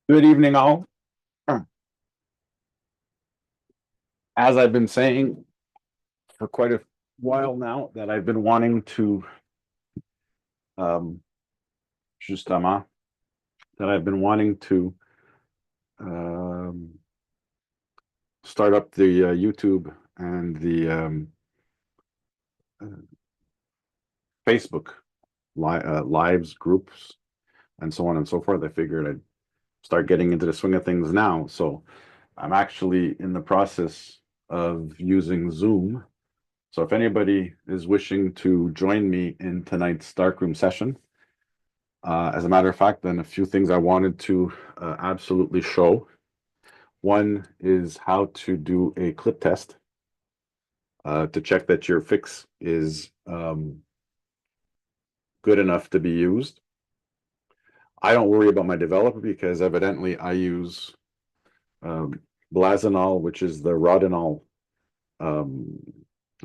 Good evening, all. As I've been saying for quite a while now, that I've been wanting to, um, justement, that I've been wanting to um, start up the YouTube and the uh, Facebook lives groups and so on and so forth. I figured I'd start getting into the swing of things now. So I'm actually in the process of using Zoom. So if anybody is wishing to join me in tonight's Darkroom session, as a matter of fact, then a few things I wanted to absolutely show. One is how to do a clip test to check that your fix is good enough to be used. I don't worry about my developer because evidently I use um, Blazenol, which is the Rodinol. Um,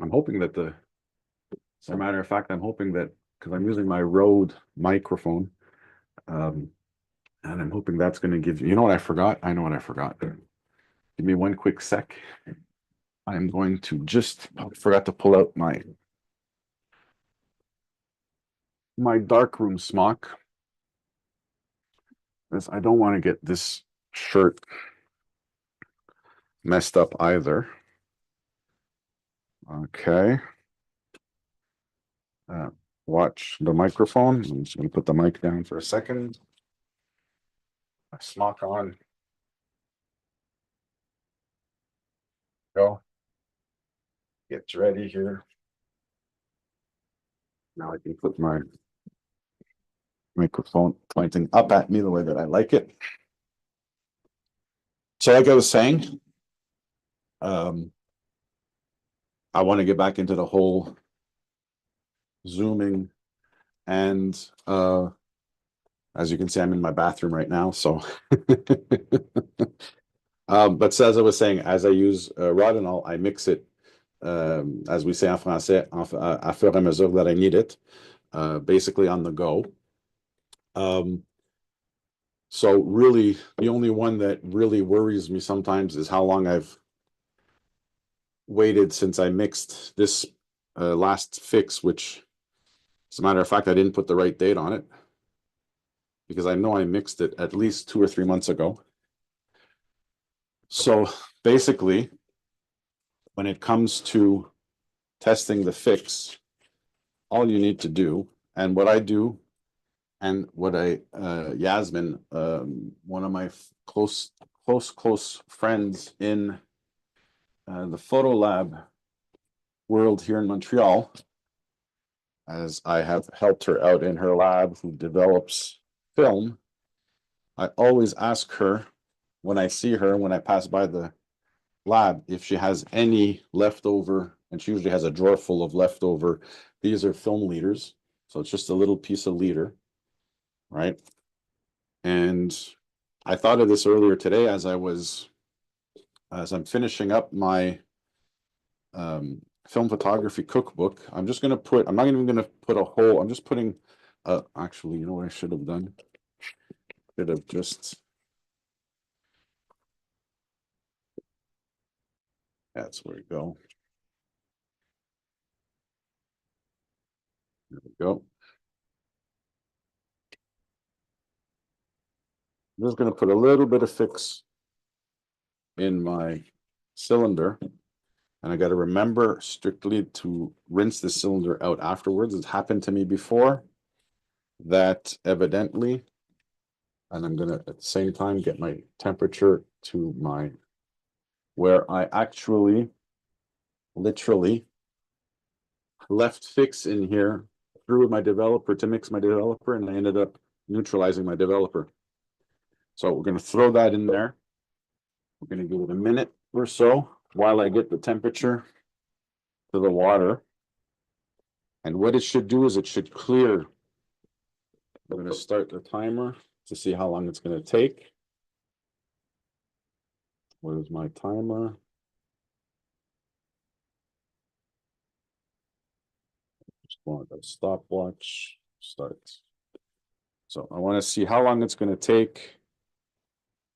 I'm hoping that as a matter of fact, I'm hoping that because I'm using my Rode microphone, um, and I'm hoping that's going to give you know what I forgot? I know what I forgot. Give me one quick sec. I'm going to just I forgot to pull out my darkroom smock. Because I don't want to get this shirt messed up either. Okay. Uh, watch the microphone. I'm just going to put the mic down for a second. My smock on. Go. Get ready here. Now I can put my microphone pointing up at me the way that I like it. So like I was saying, um, I want to get back into the whole zooming and as you can see, I'm in my bathroom right now. So, but so as I was saying, as I use Rodinol, I mix it, as we say en français, à fur et à mesure that I need it, basically on the go. Um, so really, the only one that really worries me sometimes is how long I've waited since I mixed this last fix, which, as a matter of fact, I didn't put the right date on it because I know I mixed it at least 2 or 3 months ago. So basically, when it comes to testing the fix, all you need to do, and what I do, and what Yasmin, one of my close friends in the photo lab world here in Montreal, as I have helped her out in her lab who develops film, I always ask her when I see her, when I pass by the lab, if she has any leftover, and she usually has a drawer full of leftover. These are film leaders. So it's just a little piece of leader, right? And I thought of this earlier today as I'm finishing up my film photography cookbook. I'm not even going to put a whole, I'm just putting, actually, you know what I should have done? Should have just, that's where we go. There we go. I'm just going to put a little bit of fix in my cylinder. And I got to remember strictly to rinse the cylinder out afterwards. It's happened to me before that evidently, and I'm going to at the same time get my temperature to where I actually literally left fix in here through my developer to mix my developer, and I ended up neutralizing my developer. So we're going to throw that in there. We're going to give it a minute or so while I get the temperature to the water. And what it should do is it should clear. I'm going to start the timer to see how long it's going to take. Where's my timer? Just want a stopwatch. Start. So I want to see how long it's going to take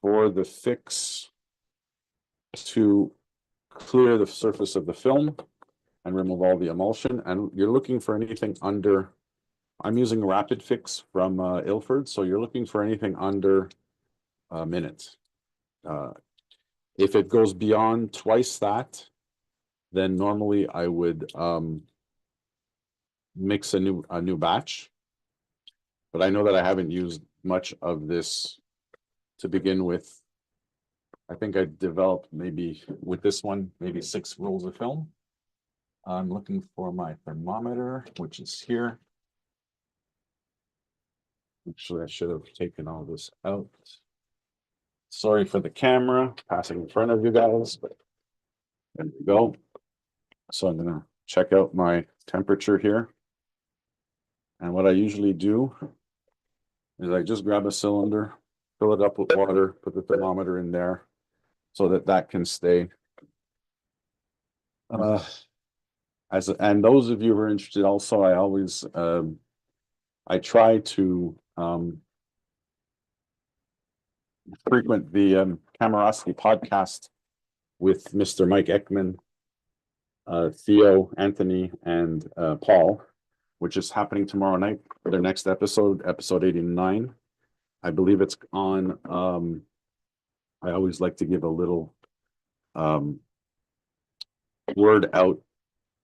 for the fix to clear the surface of the film and remove all the emulsion. And you're looking for anything under, I'm using Rapid Fix from Ilford, so you're looking for anything under a minute. If it goes beyond twice that, then normally I would mix a new batch. But I know that I haven't used much of this to begin with. I think I developed maybe with this one, maybe 6 rolls of film. I'm looking for my thermometer, which is here. Actually, I should have taken all this out. Sorry for the camera passing in front of you guys, but there we go. So I'm gonna check out my temperature here. And what I usually do is I just grab a cylinder, fill it up with water, put the thermometer in there so that that can stay. And those of you who are interested also, I always, I try to frequent the Kamarowski podcast with Mr. Mike Ekman, Theo, Anthony, and Paul, which is happening tomorrow night for their next episode, episode 89. I believe it's on, I always like to give a little word out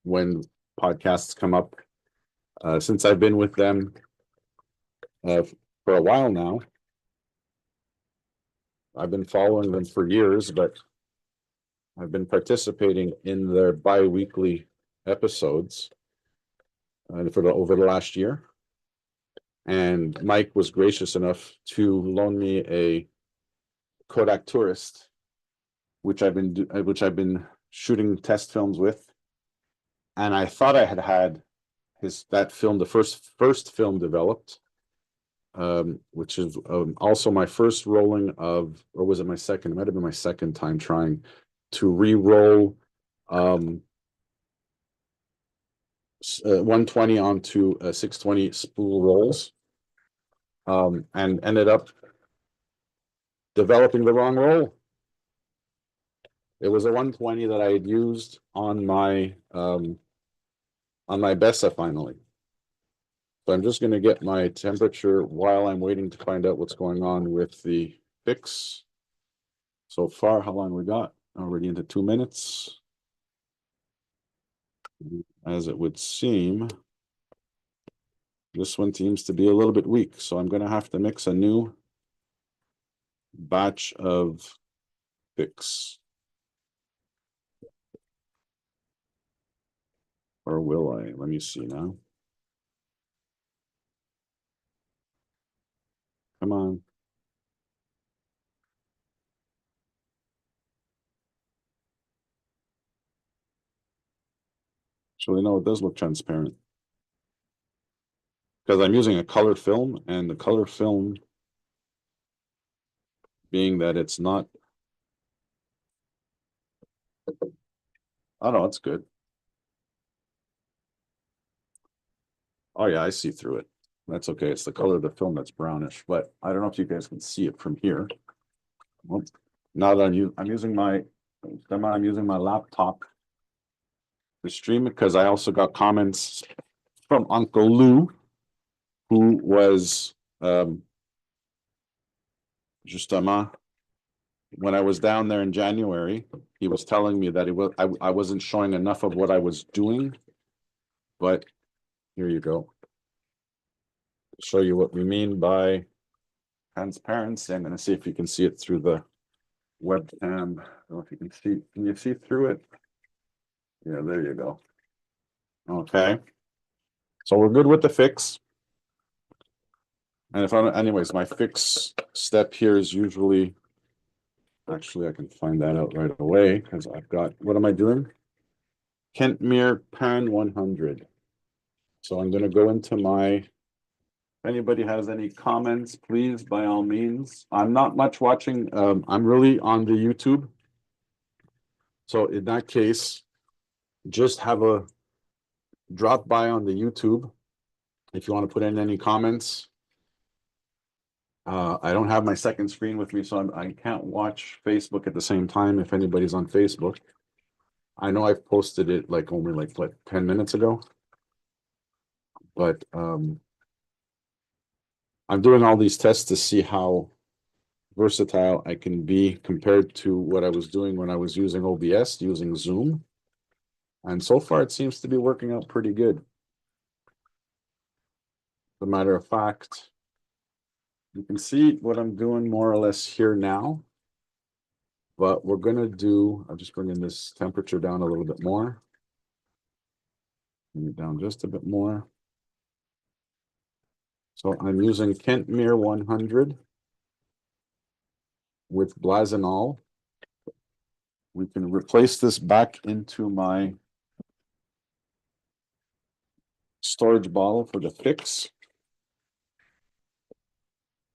when podcasts come up. Since I've been with them for a while now, I've been following them for years, but I've been participating in their bi-weekly episodes over the last year. And Mike was gracious enough to loan me a Kodak Tourist, which I've been shooting test films with. And I thought I had that film, the first film developed, which is also my first rolling of, or was it my second? It might have been my second time trying to re-roll 120 onto 620 spool rolls, and ended up developing the wrong roll. It was a 120 that I had used on my Bessa finally. So I'm just going to get my temperature while I'm waiting to find out what's going on with the fix. So far, how long we got? Already into 2 minutes. As it would seem, this one seems to be a little bit weak. So I'm going to have to mix a new batch of fix. Or will I? Let me see now. Come on. Actually, no, it does look transparent. Because I'm using a color film, and the color film, being that it's not. Oh no, it's good. Oh yeah, I see through it. That's okay. It's the color of the film that's brownish, but I don't know if you guys can see it from here. Well, now that I'm using my laptop to stream it, because I also got comments from Uncle Lou, who was justement, when I was down there in January, he was telling me that I wasn't showing enough of what I was doing, but here you go. Show you what we mean by transparency. I'm going to see if you can see it through the webcam. I don't know if you can see. Can you see through it? Yeah, there you go. Okay. So we're good with the fix. And anyways, my fix step here is usually, actually I can find that out right away because I've got, what am I doing? Kentmere Pan 100. So I'm going to go into my, if anybody has any comments, please, by all means. I'm not much watching. I'm really on the YouTube. So in that case, just have a drop by on the YouTube if you want to put in any comments. I don't have my second screen with me, so I can't watch Facebook at the same time if anybody's on Facebook. I know I've posted it like only like what 10 minutes ago, but I'm doing all these tests to see how versatile I can be compared to what I was doing when I was using OBS, using Zoom. And so far, it seems to be working out pretty good. As a matter of fact, you can see what I'm doing more or less here now. But we're going to do, I'll just bring in this temperature down a little bit more. Bring it down just a bit more. So I'm using Kentmere 100 with Blazonol. We can replace this back into my storage bottle for the fix.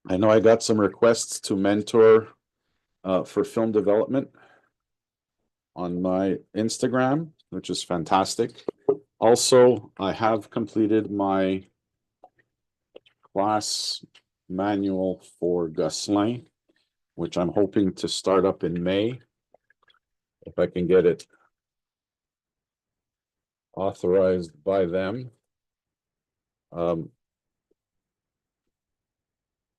I know I got some requests to mentor for film development on my Instagram, which is fantastic. Also, I have completed my class manual for Gosselin, which I'm hoping to start up in May, if I can get it authorized by them.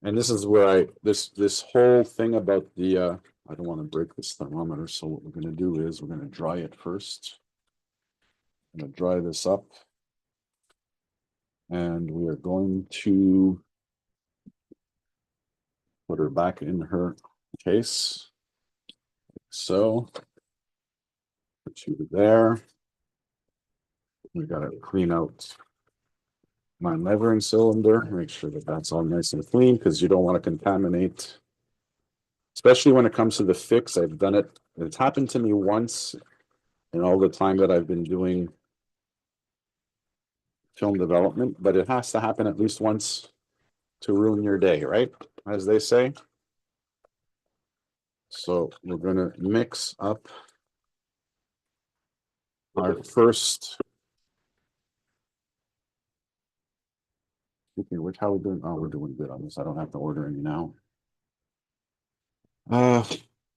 And this is where this whole thing about the I don't want to break this thermometer, so what we're going to do is we're going to dry it first. I'm going to dry this up, and we are going to put her back in her case. So put you there. We got to clean out my levering cylinder, make sure that that's all nice and clean, because you don't want to contaminate, especially when it comes to the fix. I've done it. It's happened to me once in all the time that I've been doing film development, but it has to happen at least once to ruin your day, right? As they say. So we're going to mix up our first. Okay, which how we doing? Oh, we're doing good on this. I don't have to order any now.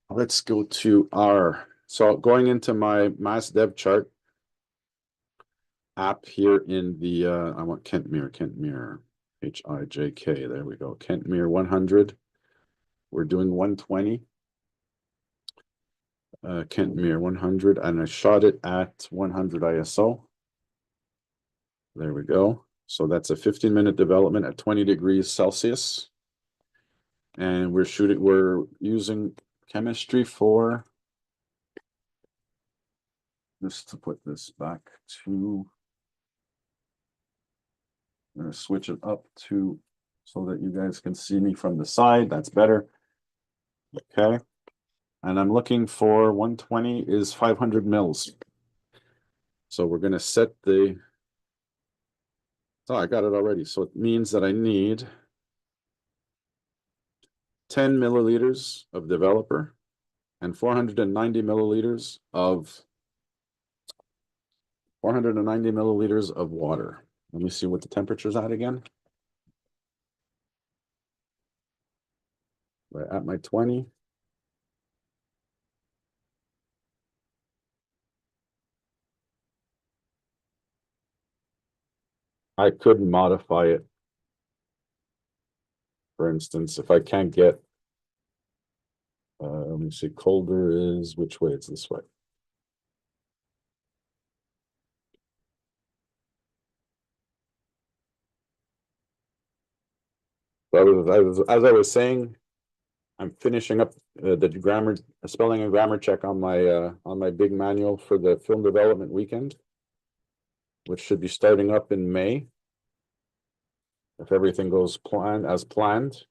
Let's go to our, so going into my mass dev chart app here in the I want Kentmere HIJK. There we go. Kentmere 100. We're doing 120. Kentmere 100, and I shot it at 100 ISO. There we go. So that's a 15-minute development at 20 degrees Celsius. And we're using chemistry for, just to put this back to, I'm going to switch it up to so that you guys can see me from the side. That's better. Okay. And I'm looking for 120 is 500 mils. So we're going to set the, oh, I got it already. So it means that I need 10 milliliters of developer and 490 milliliters of water. Let me see what the temperature's at again. Right at my 20. I could modify it. For instance, if I can't get, let me see, colder is which way? It's this way. As I was saying, I'm finishing up the grammar, spelling and grammar check on my big manual for the film development weekend, which should be starting up in May, if everything goes as planned.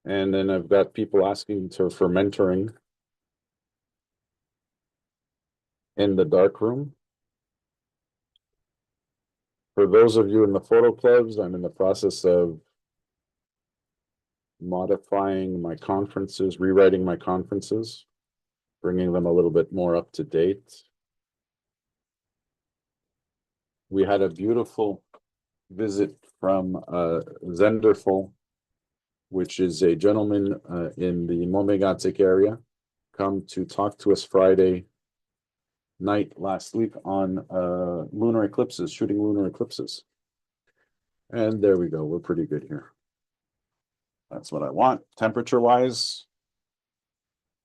And then I've got people asking for mentoring in the darkroom. For those of you in the photo clubs, I'm in the process of modifying my conferences, rewriting my conferences, bringing them a little bit more up to date. We had a beautiful visit from Zenderful, which is a gentleman in the Momegatsik area, come to talk to us Friday night last week on lunar eclipses, shooting lunar eclipses. And there we go. We're pretty good here. That's what I want temperature wise.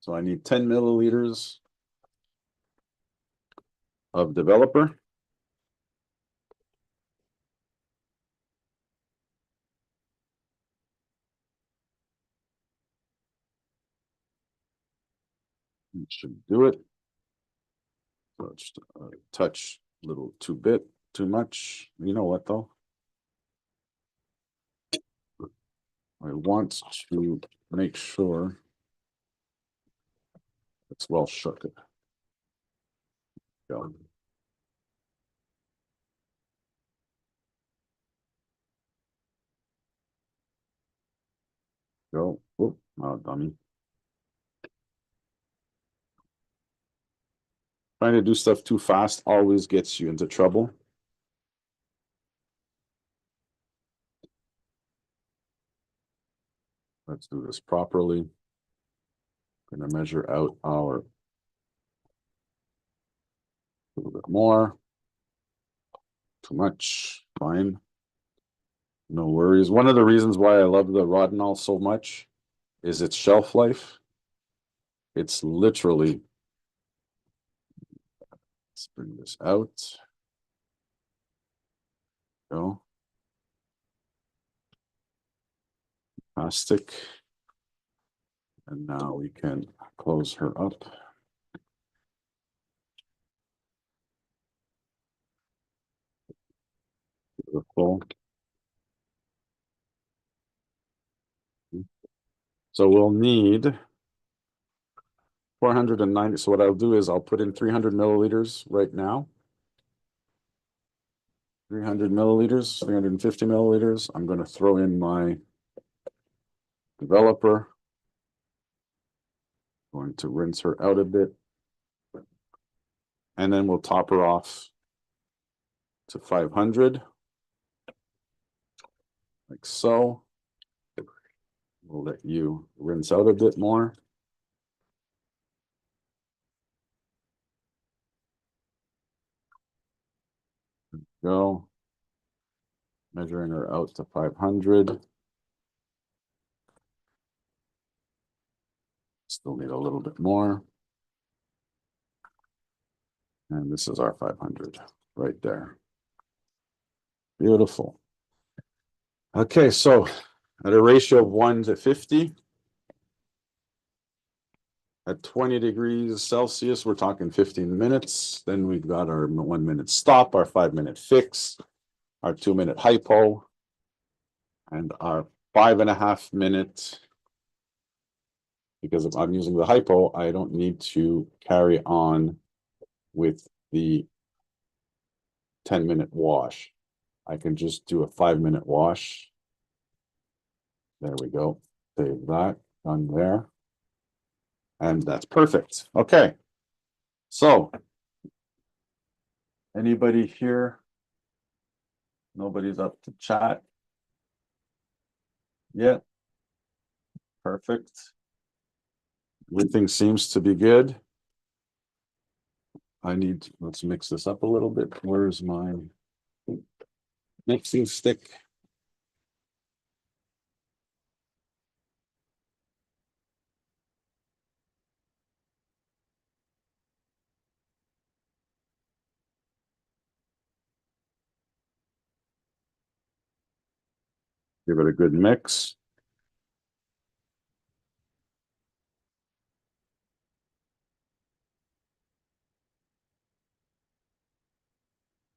So I need 10 milliliters of developer. It should do it. So just a touch, little too much. You know what though? I want to make sure it's well shook. Go. Go. Oh, dummy. Trying to do stuff too fast always gets you into trouble. Let's do this properly. Going to measure out our a little bit more. Too much. Fine. No worries. One of the reasons why I love the Rodinal so much is its shelf life. It's literally, let's bring this out. Go. Plastic. And now we can close her up. Beautiful. So we'll need 490. So what I'll do is I'll put in 300 milliliters right now. 300 milliliters, 350 milliliters. I'm going to throw in my developer. Going to rinse her out a bit. And then we'll top her off to 500. Like so. We'll let you rinse out a bit more. Go. Measuring her out to 500. Still need a little bit more. And this is our 500 right there. Beautiful. Okay, so at a ratio of 1 to 50, at 20 degrees Celsius, we're talking 15 minutes. Then we've got our 1 minute stop, our 5 minute fix, our 2 minute hypo, and our 5.5 minute. Because if I'm using the hypo, I don't need to carry on with the 10-minute wash. I can just do a 5-minute wash. There we go. Save that. Done there. And that's perfect. Okay. So, anybody here? Nobody's up to chat yet. Perfect. Everything seems to be good. Let's mix this up a little bit. Where's my mixing stick? Give it a good mix.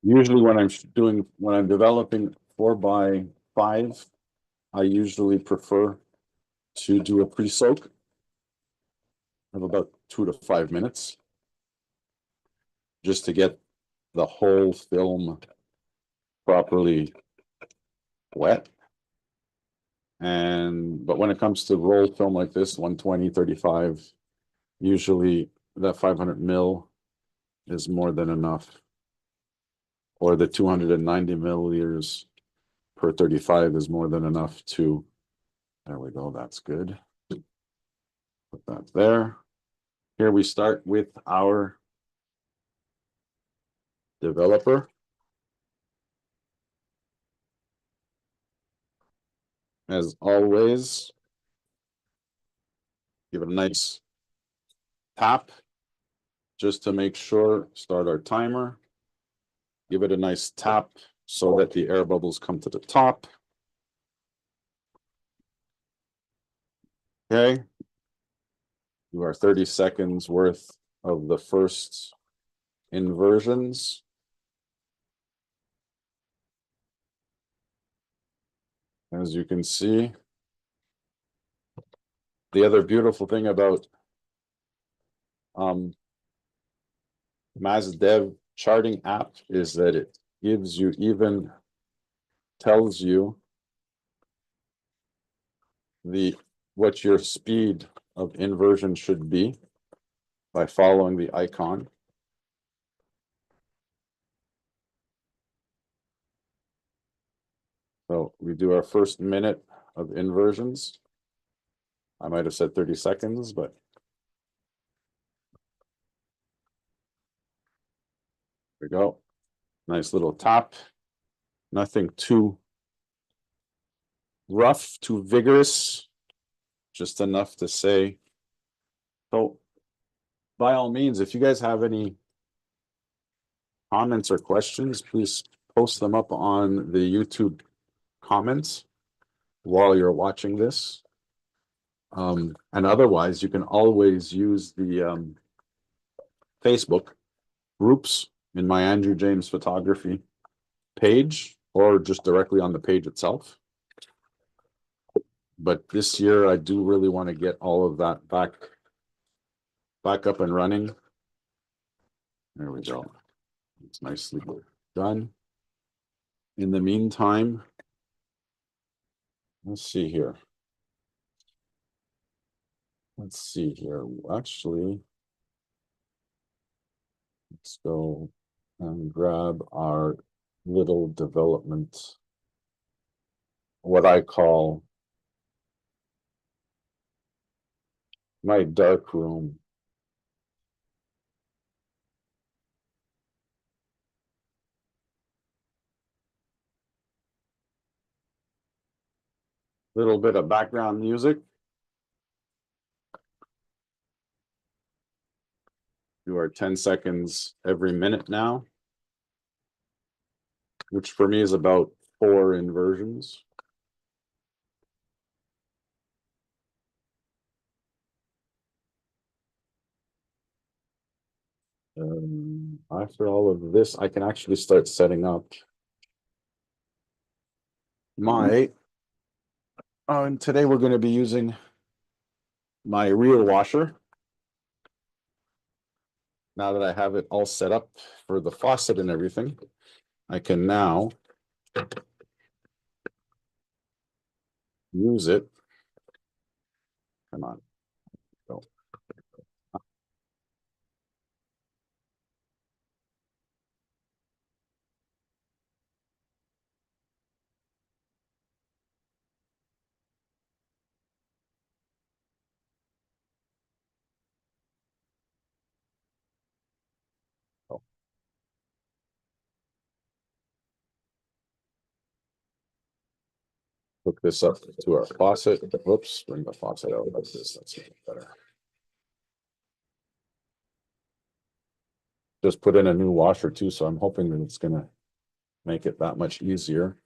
Usually when I'm developing 4x5, I usually prefer to do a pre-soak of about 2 to 5 minutes, just to get the whole film properly wet. But when it comes to roll film like this, 120, 35, usually that 500 mil is more than enough. Or the 290 milliliters per 35 is more than enough to, there we go, that's good. Put that there. Here we start with our developer. As always, give it a nice tap just to make sure, start our timer. Give it a nice tap so that the air bubbles come to the top. Okay. Do our 30 seconds worth of the first inversions. As you can see, the other beautiful thing about MazDev charting app is that it gives you, even tells you what your speed of inversion should be by following the icon. So we do our first minute of inversions. I might have said 30 seconds, but there we go. Nice little tap. Nothing too rough, too vigorous, just enough to say. So by all means, if you guys have any comments or questions, please post them up on the YouTube comments while you're watching this. And otherwise, you can always use the Facebook groups in my Andrew James photography page, or just directly on the page itself. But this year, I do really want to get all of that back up and running. There we go. It's nicely done. In the meantime, let's see here. Actually, let's go and grab our little development, what I call my dark room. Little bit of background music. Do our 10 seconds every minute now, which for me is about 4 inversions. After all of this, I can actually start setting up my, and today we're going to be using my reel washer. Now that I have it all set up for the faucet and everything, I can now use it. Come on. Go. Go. Hook this up to our faucet. Whoops, bring the faucet out like this. That's even better. Just put in a new washer too, so I'm hoping that it's gonna make it that much easier.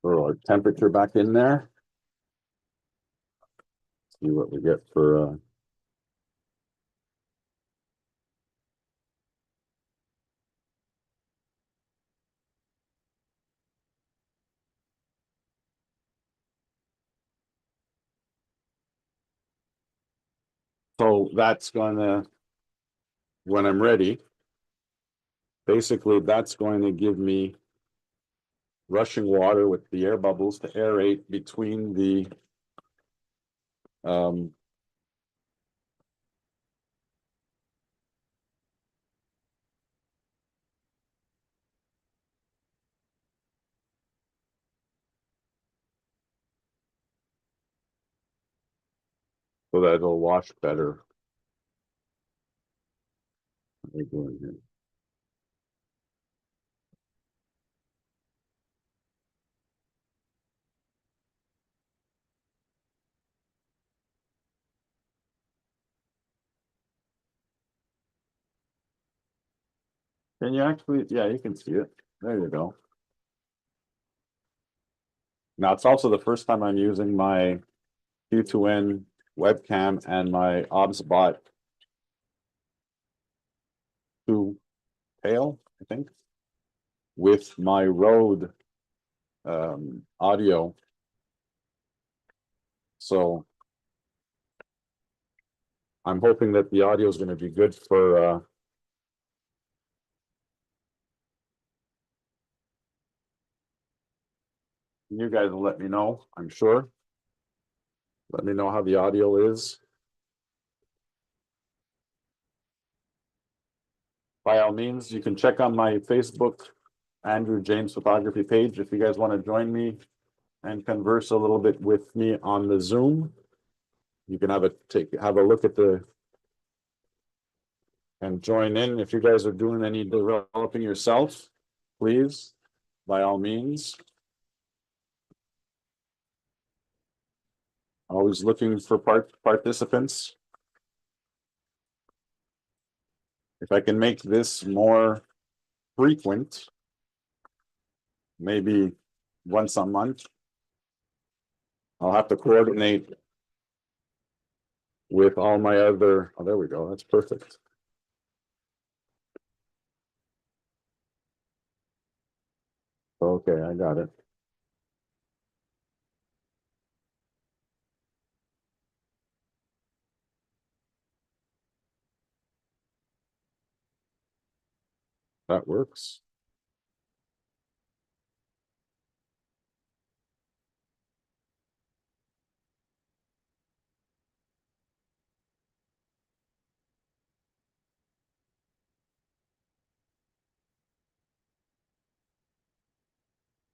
Throw our temperature back in there. See what we get for so that's gonna, when I'm ready, basically that's going to give me rushing water with the air bubbles to aerate between the so that it'll wash better. What are we doing here? Can you actually, yeah, you can see it. There you go. Now it's also the first time I'm using my Q2N webcam and my OBSBot 2 tail, I think, with my Rode audio. So I'm hoping that the audio is going to be good for you guys will let me know, I'm sure. Let me know how the audio is. By all means, you can check on my Facebook, Andrew James Photography page, if you guys want to join me and converse a little bit with me on the Zoom. You can have a look at the and join in. If you guys are doing any developing yourself, please, by all means. Always looking for participants. If I can make this more frequent, maybe once a month, I'll have to coordinate with all my other, oh, there we go, that's perfect. Okay, I got it. That works.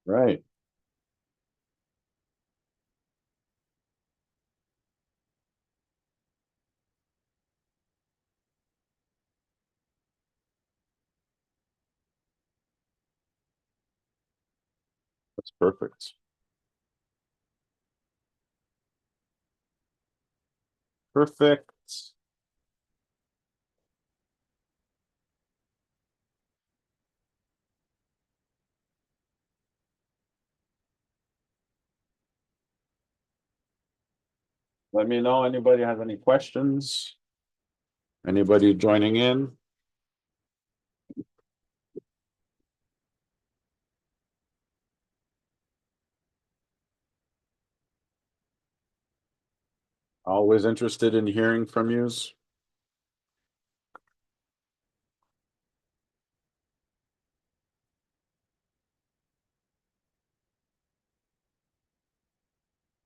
Right. That's perfect. Perfect. Let me know anybody has any questions. Anybody joining in? Always interested in hearing from yous.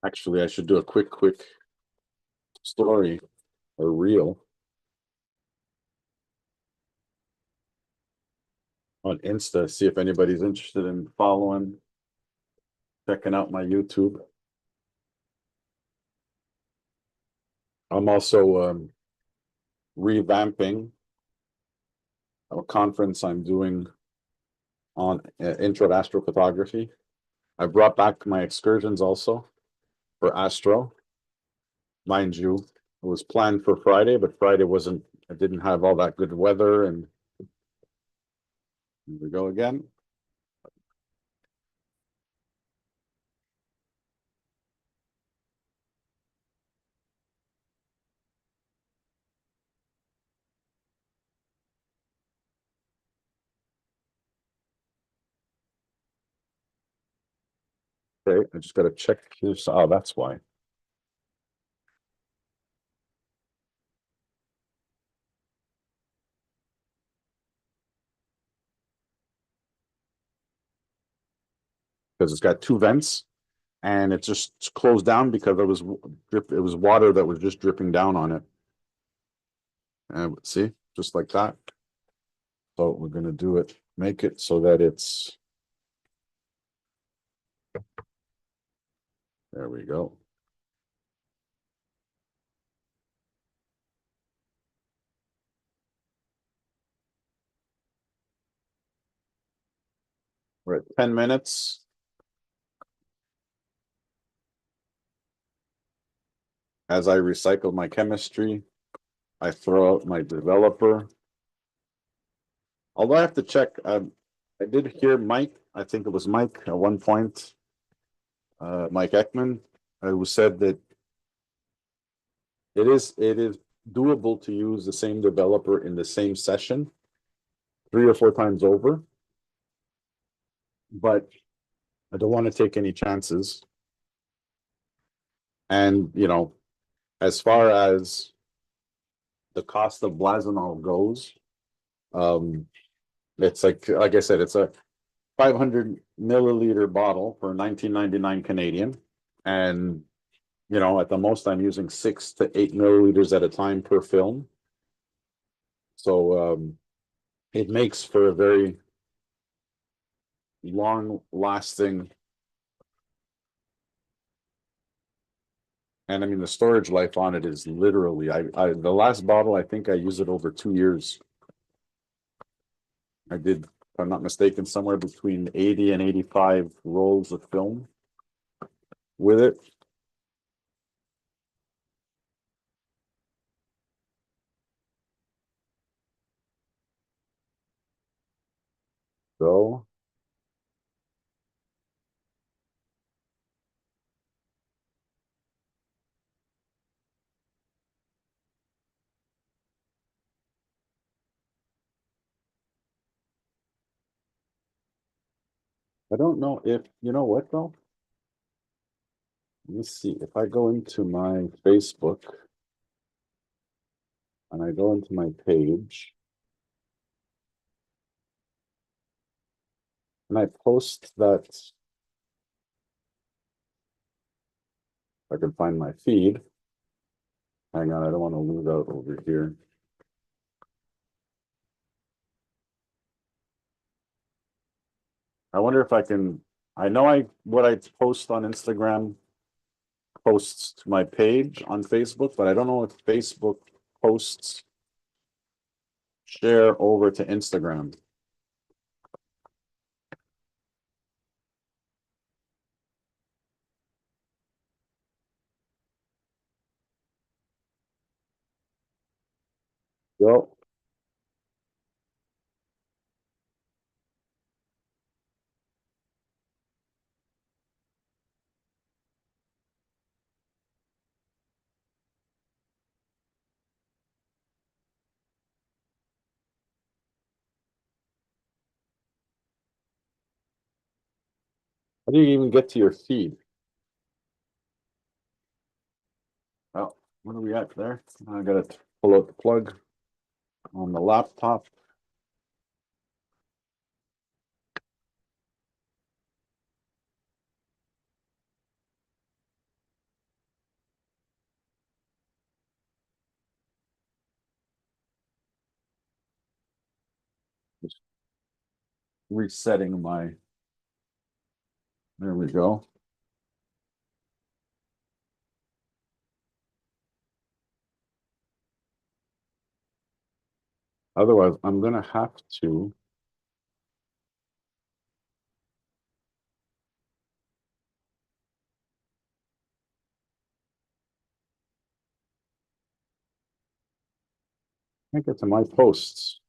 Actually, I should do a quick story or reel on Insta, see if anybody's interested in following, checking out my YouTube. I'm also revamping a conference I'm doing on intro to astrophotography. I brought back my excursions also for astro. Mind you, it was planned for Friday, but Friday wasn't, I didn't have all that good weather, and here we go again. Okay, I just got to check this. Oh, that's why. because it's got two vents and it just closed down because it was water that was just dripping down on it. And see, just like that. So we're gonna do it, make it so that it's, there we go. We're at 10 minutes. As I recycle my chemistry, I throw out my developer. Although I have to check, I did hear Mike, I think it was Mike at one point, Mike Ekman, who said that it is doable to use the same developer in the same session 3 or 4 times over. But I don't want to take any chances. And, as far as the cost of Blasonol goes, it's like I said, it's a 500 milliliter bottle for 19.99 Canadian. And, at the most, I'm using 6 to 8 milliliters at a time per film. So it makes for a very long lasting. And I mean, the storage life on it is literally, the last bottle, I think I used it over 2 years. I did, if I'm not mistaken, somewhere between 80 and 85 rolls of film with it. So I don't know if, you know what though? Let me see. If I go into my Facebook and I go into my page and I post that, I can find my feed. Hang on, I don't want to lose out over here. I wonder if I can, I know what I post on Instagram posts to my page on Facebook, but I don't know if Facebook posts share over to Instagram. Well, how do you even get to your feed? Oh, what are we at there? I gotta pull out the plug on the laptop. Just resetting my, there we go. Otherwise, I'm gonna have to. Can't get to my posts.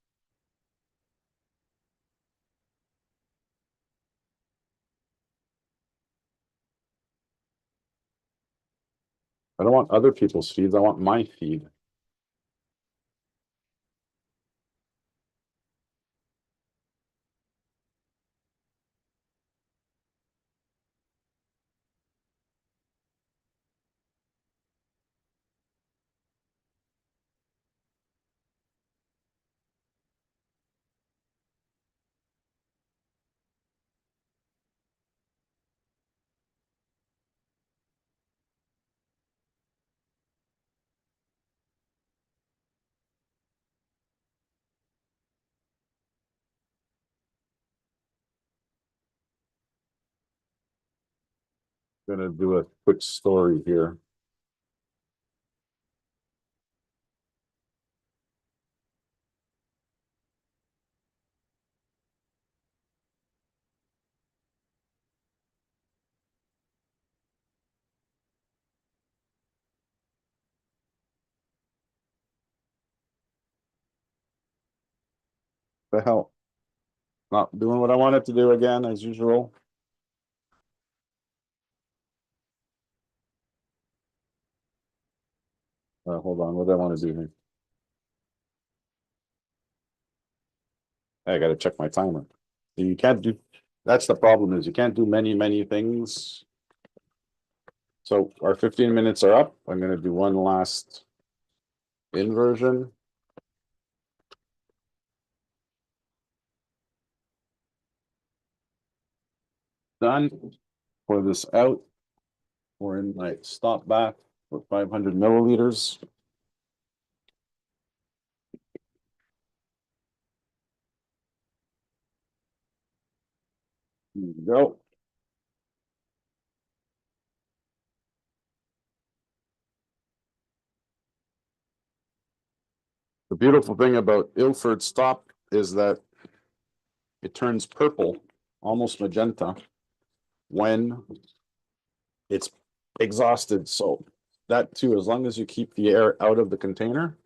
I don't want other people's feeds. I want my feed. Gonna do a quick story here. The hell? Not doing what I wanted to do again, as usual. Hold on, what do I want to do here? I gotta check my timer. You can't do, that's the problem is you can't do many things. So our 15 minutes are up. I'm gonna do one last inversion. Done. Pour this out. We're in my stop bath with 500 milliliters. There you go. The beautiful thing about Ilford stop is that it turns purple, almost magenta, when it's exhausted. So that too, as long as you keep the air out of the container,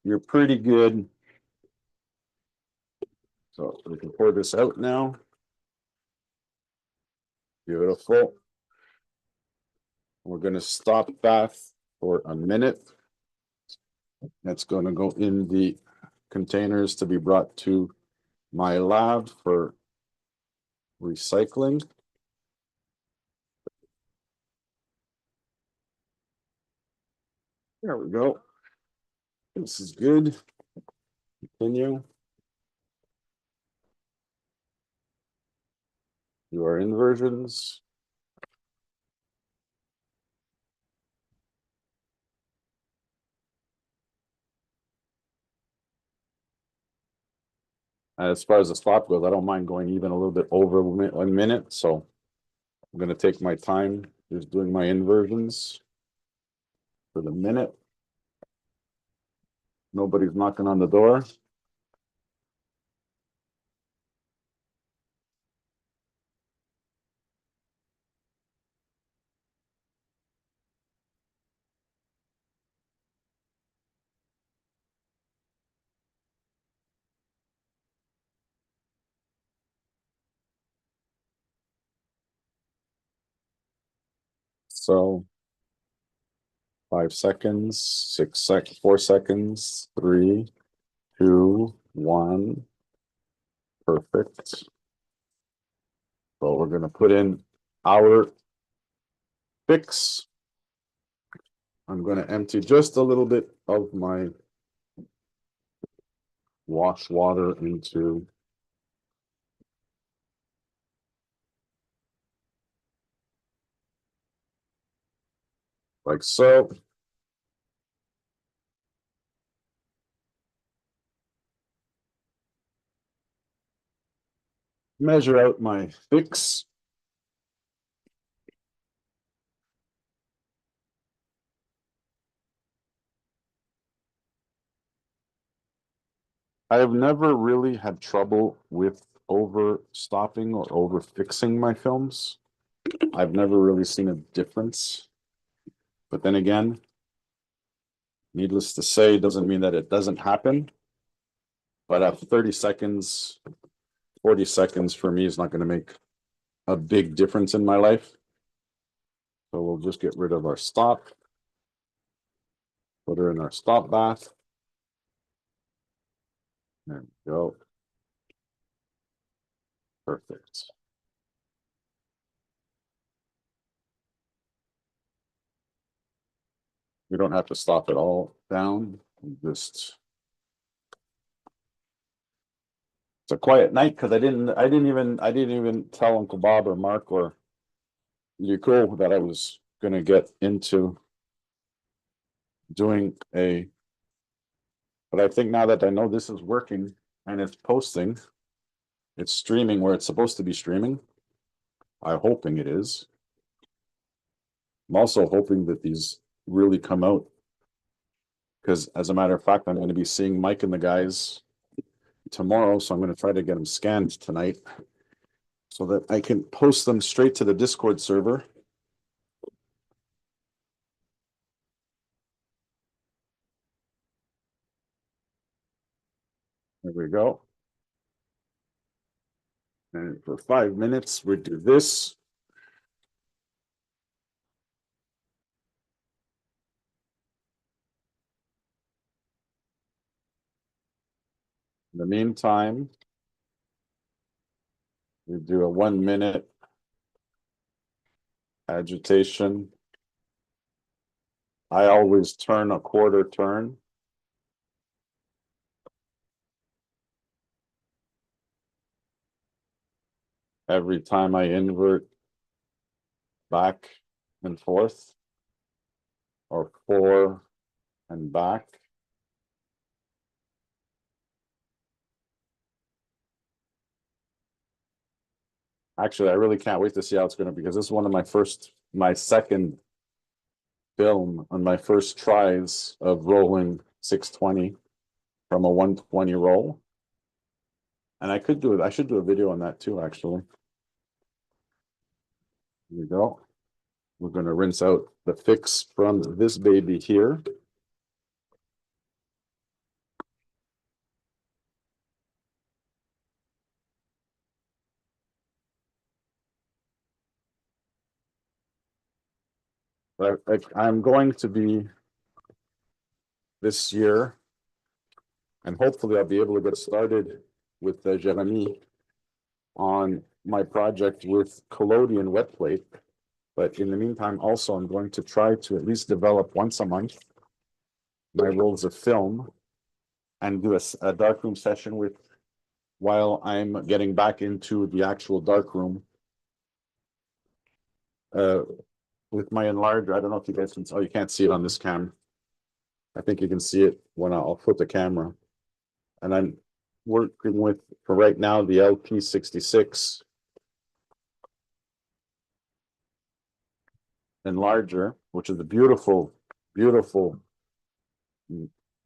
you're pretty good. So we can pour this out now. Beautiful. We're going to stop bath for a minute. That's going to go in the containers to be brought to my lab for recycling. There we go. This is good. Continue. Do our inversions. As far as the stop goes, I don't mind going even a little bit over 1 minute. So I'm going to take my time just doing my inversions for the minute. Nobody's knocking on the door. So 5 seconds, 4 seconds, 3, 2, 1. Perfect. So we're going to put in our fix. I'm going to empty just a little bit of my wash water into like so. Measure out my fix. I have never really had trouble with overstopping or over fixing my films. I've never really seen a difference. But then again, needless to say, doesn't mean that it doesn't happen. But at 30 seconds, 40 seconds for me is not going to make a big difference in my life. So we'll just get rid of our stop. Put her in our stop bath. There we go. Perfect. We don't have to stop it all down. Just it's a quiet night because I didn't even tell Uncle Bob or Mark or Yuko that I was gonna get into doing a. But I think now that I know this is working and it's posting, it's streaming where it's supposed to be streaming. I'm hoping it is. I'm also hoping that these really come out. Because as a matter of fact, I'm going to be seeing Mike and the guys tomorrow, so I'm going to try to get them scanned tonight so that I can post them straight to the Discord server. There we go. And for 5 minutes, we do this. In the meantime, we do a 1 minute agitation. I always turn a quarter turn. Every time I invert back and forth, or four and back. Actually, I really can't wait to see how it's going to be, because this is one of my second film on my first tries of rolling 620 from a 120 roll. And I should do a video on that too, actually. Here we go. We're going to rinse out the fix from this baby here. I'm going to be this year, and hopefully I'll be able to get started with Jeremy on my project with collodion wet plate. But in the meantime, also, I'm going to try to at least develop once a month my rolls of film and do a darkroom session while I'm getting back into the actual darkroom. With my enlarger, I don't know if you guys can, oh, you can't see it on this cam. I think you can see it when I'll put the camera. And I'm working with, for right now, the LP66 enlarger, which is a beautiful, beautiful,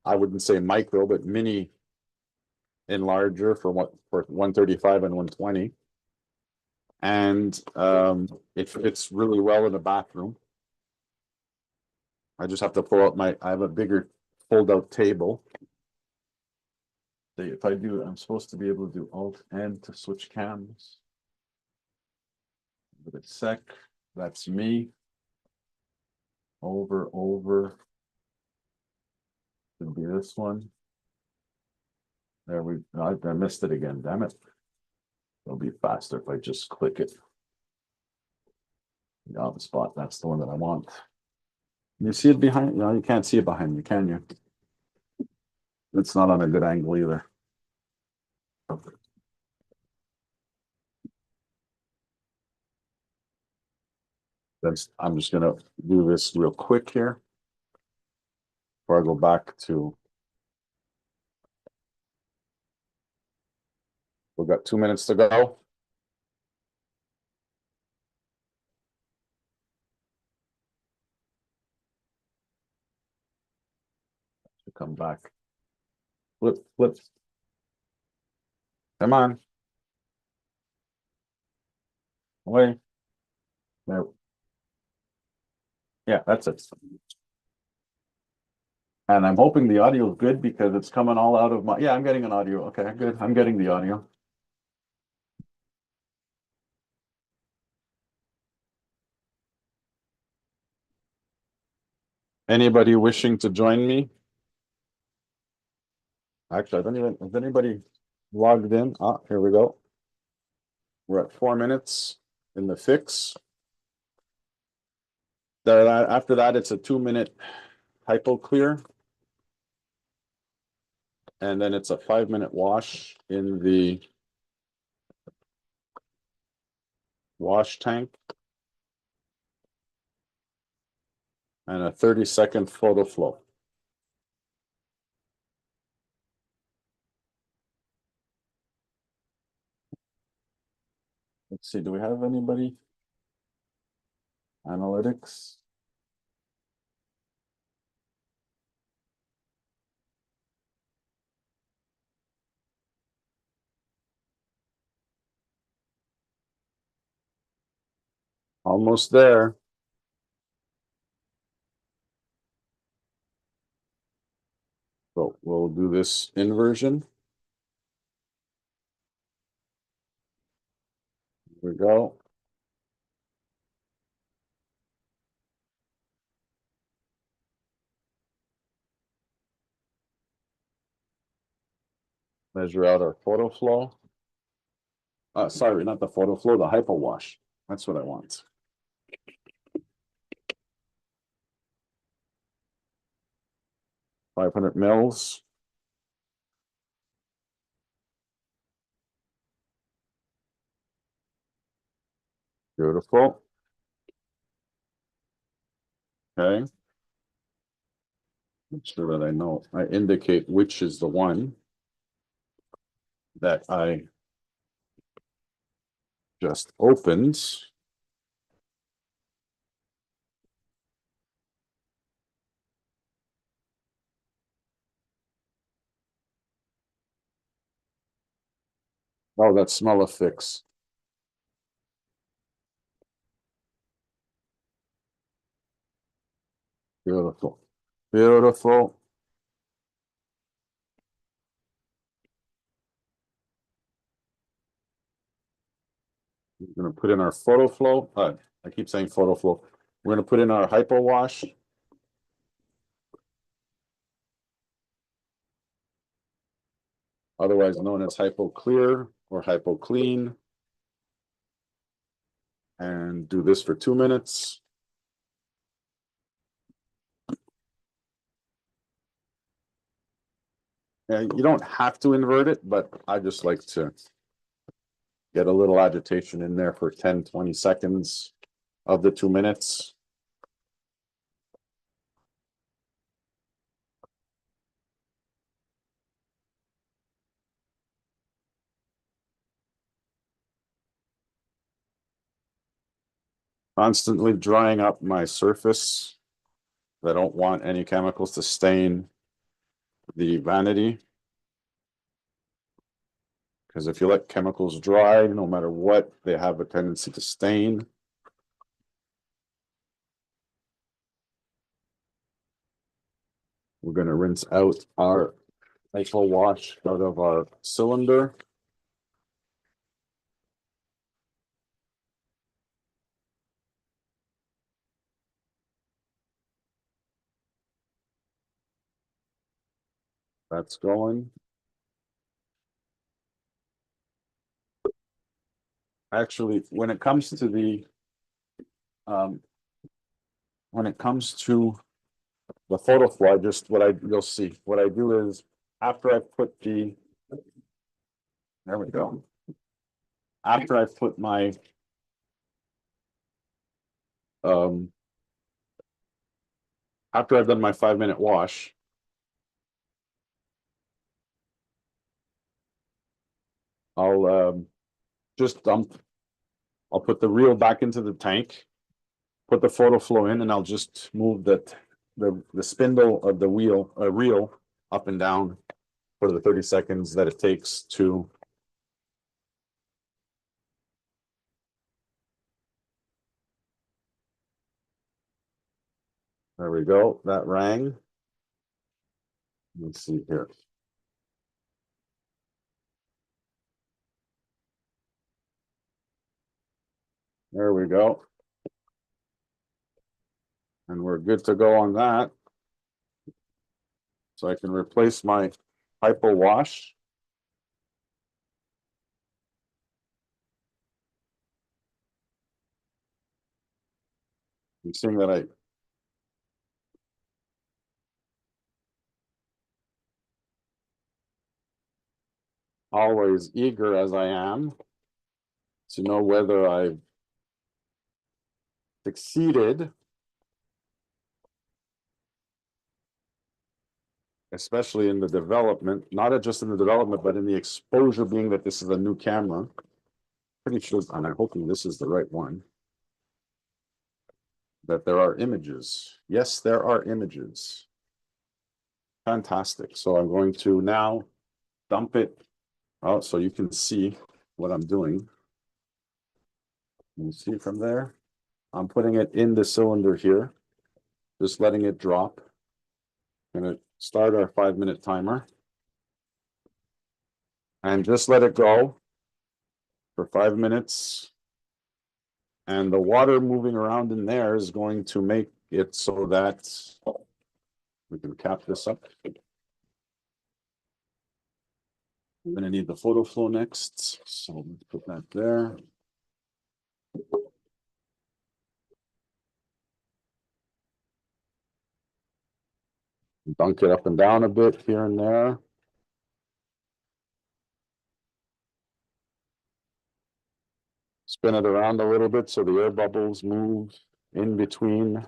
I wouldn't say micro, but mini enlarger for 135 and 120. And it fits really well in the bathroom. I just have to pull out I have a bigger fold-out table. If I do, I'm supposed to be able to do Alt-N to switch cams. Give it a sec. That's me. Over. It'll be this one. There I missed it again, damn it. It'll be faster if I just click it. On the spot, that's the one that I want. You see it behind? No, you can't see it behind me, can you? It's not on a good angle either. I'm just gonna do this real quick here before I go back to. We've got 2 minutes to go. To come back. Flip. Come on. Away. There. Yeah, that's it. And I'm hoping the audio is good because it's coming all out of yeah, I'm getting an audio. Okay, good. I'm getting the audio. Anybody wishing to join me? Actually, I don't even, is anybody logged in? Ah, here we go. We're at 4 minutes in the fix. After that, it's a 2-minute hypo clear. And then it's a 5-minute wash in the wash tank. And a 30-second photo flow. Let's see, do we have anybody? Analytics. Almost there. So we'll do this inversion. Here we go. Measure out our photo flow. Sorry, not the photo flow, the hypo wash. That's what I want. .500 mils. Beautiful. Okay. Make sure that I know. I indicate which is the one that I just opened. Oh, that smell fix. Beautiful. Beautiful. We're going to put in our photo flow. I keep saying photo flow. We're going to put in our hypo wash. Otherwise known as hypo clear or hypo clean. And do this for 2 minutes. And you don't have to invert it, but I just like to get a little agitation in there for 10, 20 seconds of the 2 minutes. Constantly drying up my surface. I don't want any chemicals to stain the vanity. Because if you let chemicals dry, no matter what, they have a tendency to stain. We're going to rinse out our hypo wash out of our cylinder. That's going. Actually, when it comes to the photo flow, you'll see what I do is after I put there we go. After I put my after I've done my 5-minute wash, I'll just dump. I'll put the reel back into the tank, put the photo flow in, and I'll just move the spindle of the reel up and down for the 30 seconds that it takes to there we go. That rang. Let's see here. There we go. And we're good to go on that. So I can replace my hypo wash. I'm seeing that I always eager as I am to know whether I've succeeded, especially in the development, not just in the development, but in the exposure, being that this is a new camera. Pretty sure, and I'm hoping this is the right one, that there are images. Yes, there are images. Fantastic. So I'm going to now dump it out so you can see what I'm doing. Can you see from there? I'm putting it in the cylinder here, just letting it drop. Gonna start our 5-minute timer. And just let it go for 5 minutes. And the water moving around in there is going to make it so that we can cap this up. I'm gonna need the photo flow next, so let's put that there. Dunk it up and down a bit here and there. Spin it around a little bit so the air bubbles move in between.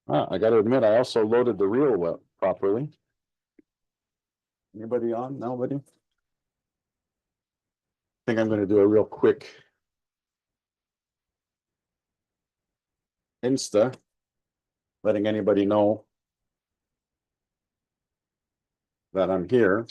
I gotta admit, I also loaded the reel well properly. Anybody on? Nobody? I think I'm gonna do a real quick Insta, letting anybody know that I'm here.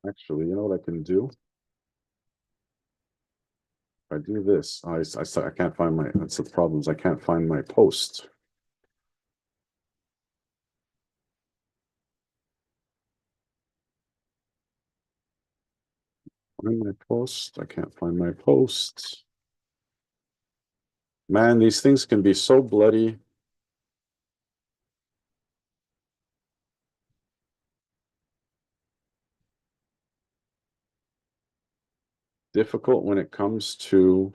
Actually, you know what I can do? If I do this, I can't find my, that's the problems. I can't find my post. Find my post. I can't find my post. Man, these things can be so bloody. Difficult when it comes to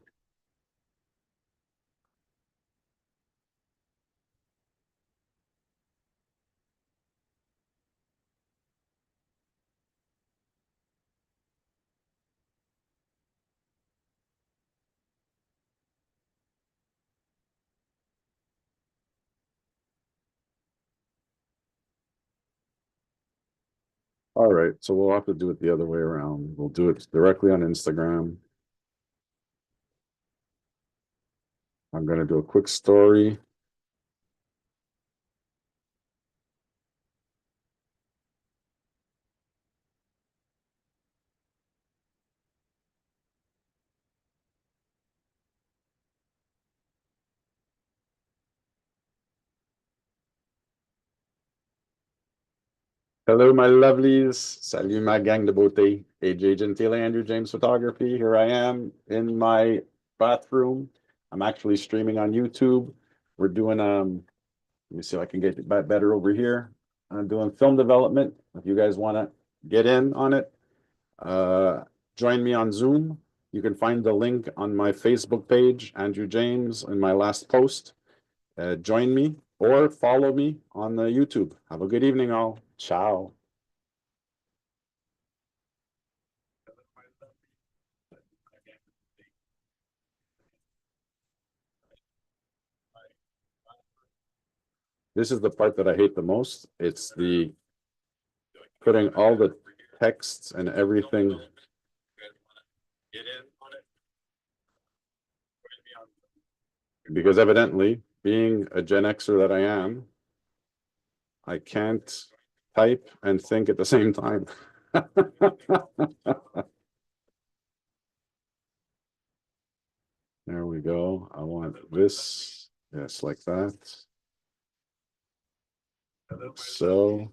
all right, so we'll have to do it the other way around. We'll do it directly on Instagram. I'm going to do a quick story. Hello, my lovelies. Salut, ma gang de beauté. AJ Gentile, Andrew James Photography. Here I am in my bathroom. I'm actually streaming on YouTube. We're doing, let me see if I can get it better over here. I'm doing film development. If you guys want to get in on it, join me on Zoom. You can find the link on my Facebook page, Andrew James, in my last post. Join me or follow me on the YouTube. Have a good evening, all. Ciao. This is the part that I hate the most. It's the putting all the texts and everything. Because evidently, being a Gen Xer that I am, I can't type and think at the same time. There we go. I want this. Yes, like that. So,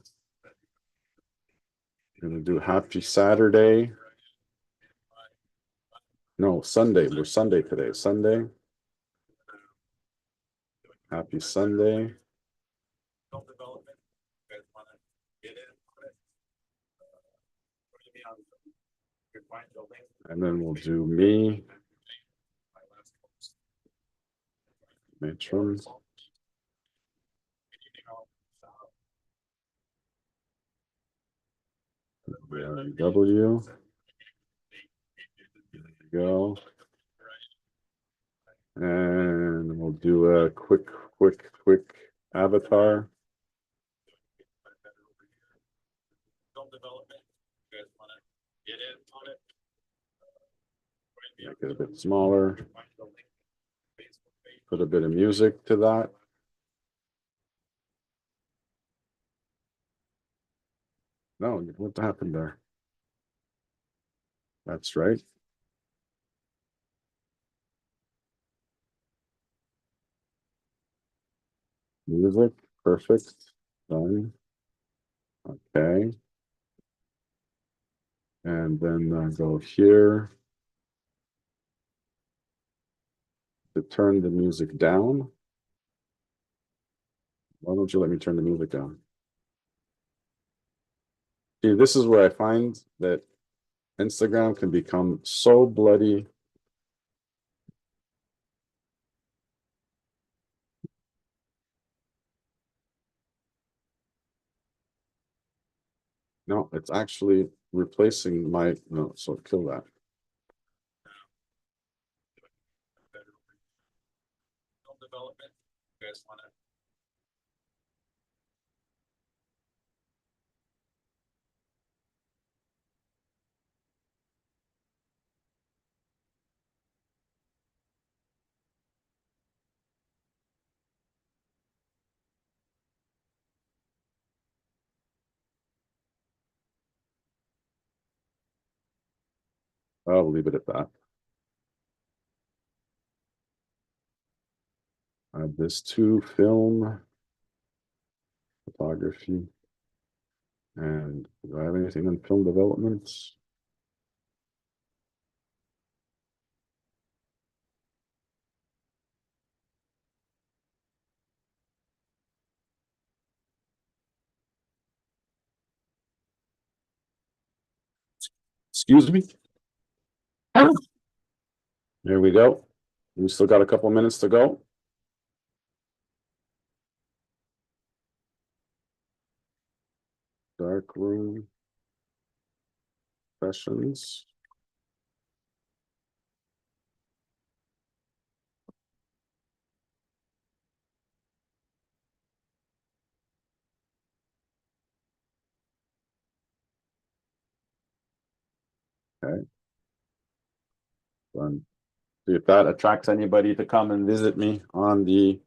I'm gonna do happy Saturday. No, Sunday. We're Sunday today. Sunday. Happy Sunday. And then we'll do me. Matron. W. There we go. And we'll do a quick avatar. Make it a bit smaller. Put a bit of music to that. No, what happened there? That's right. Music, perfect. Done. Okay. And then go here to turn the music down. Why don't you let me turn the music down? See, this is where I find that Instagram can become so bloody. No, it's actually replacing my, no, so kill that. Development. You guys want to? I'll leave it at that. Add this to film, photography. And do I have anything in film development? Excuse me? There we go. We still got a couple minutes to go. Darkroom sessions. Okay. Done. See if that attracts anybody to come and visit me on the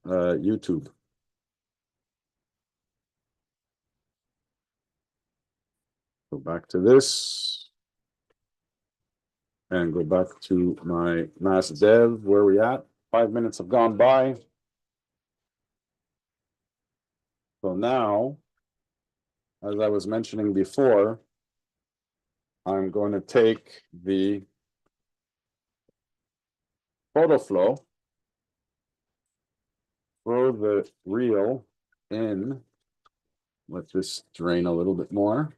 YouTube. Go back to this. And go back to my mass dev. Where are we at? 5 minutes have gone by. So now, as I was mentioning before, I'm going to take the photo flow, throw the reel in, let this drain a little bit more.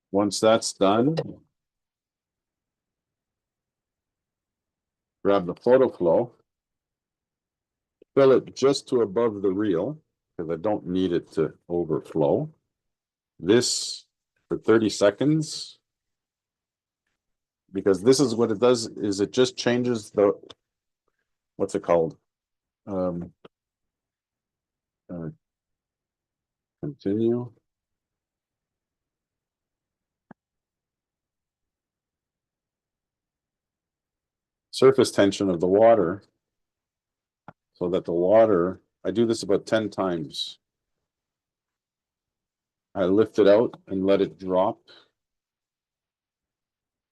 Once that's done, grab the photo flow, fill it just to above the reel, because I don't need it to overflow. This for 30 seconds, because this is what it does, is it just changes the, what's it called? Uh, continue. Surface tension of the water, so that the water, I do this about 10 times. I lift it out and let it drop,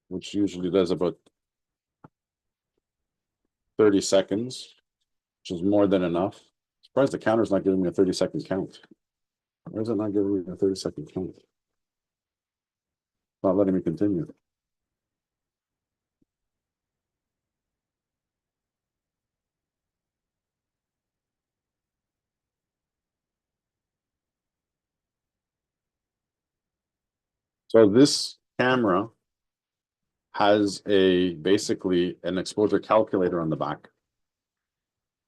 which usually does about 30 seconds, which is more than enough. Surprised the counter's not giving me a 30-second count. Why is it not giving me a 30-second count? Not letting me continue. So this camera has basically an exposure calculator on the back.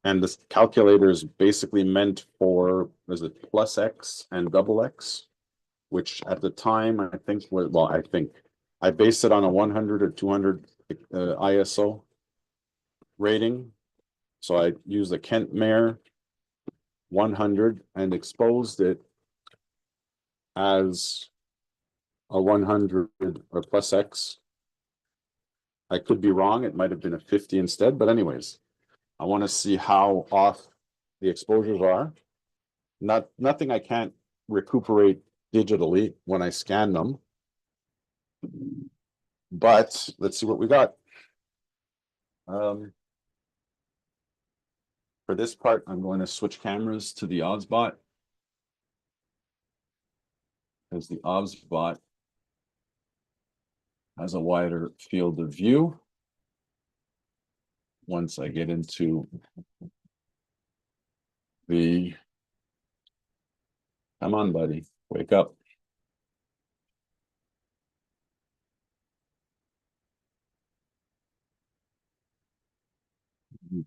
And this calculator is basically meant for, is it plus X and double X? which at the time I think was, well, I based it on a 100 or 200 ISO rating. So I used the Kent Mare 100 and exposed it as a 100 or plus X. I could be wrong. It might have been a 50 instead, but anyways, I want to see how off the exposures are. Nothing I can't recuperate digitally when I scan them. But let's see what we got. For this part, I'm going to switch cameras to the OBSBot, because the OBSBot has a wider field of view. Once I get into the, come on, buddy, wake up.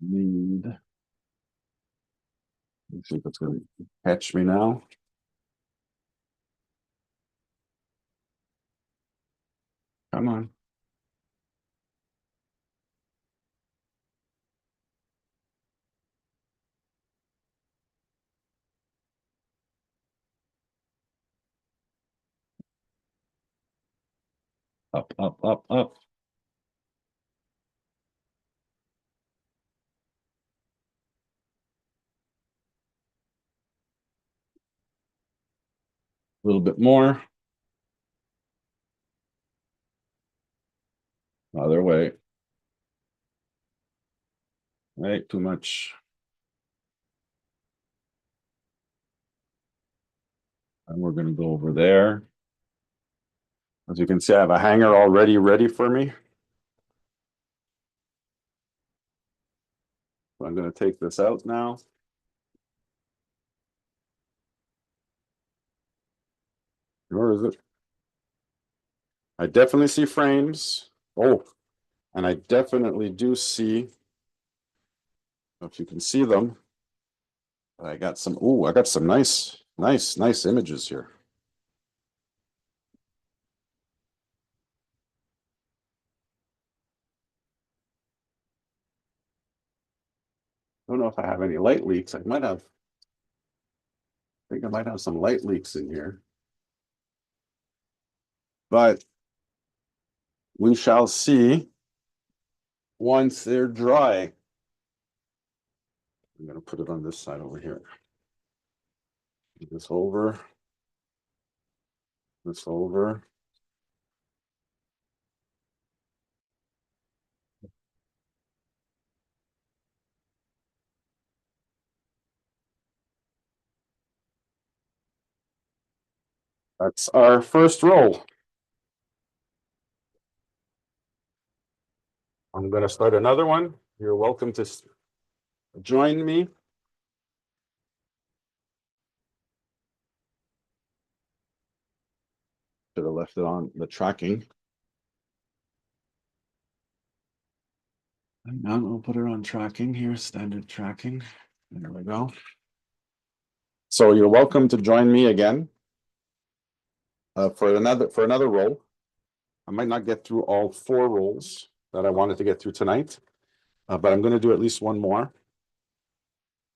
Need, let's see if it's going to catch me now. Come on. Up, up, up, up. A little bit more. Other way. Right, too much. And we're going to go over there. As you can see, I have a hanger already ready for me. So I'm going to take this out now. Where is it? I definitely see frames. Oh, and I definitely do see, if you can see them, I got some, oh, I got some nice images here. I don't know if I have any light leaks. I might have, I think I might have some light leaks in here. But we shall see once they're dry. I'm going to put it on this side over here. This over. This over. That's our first roll. I'm going to start another one. You're welcome to join me. Should have left it on the tracking. And now we'll put it on tracking here, standard tracking. There we go. So you're welcome to join me again for another roll. I might not get through all 4 rolls that I wanted to get through tonight, but I'm going to do at least one more.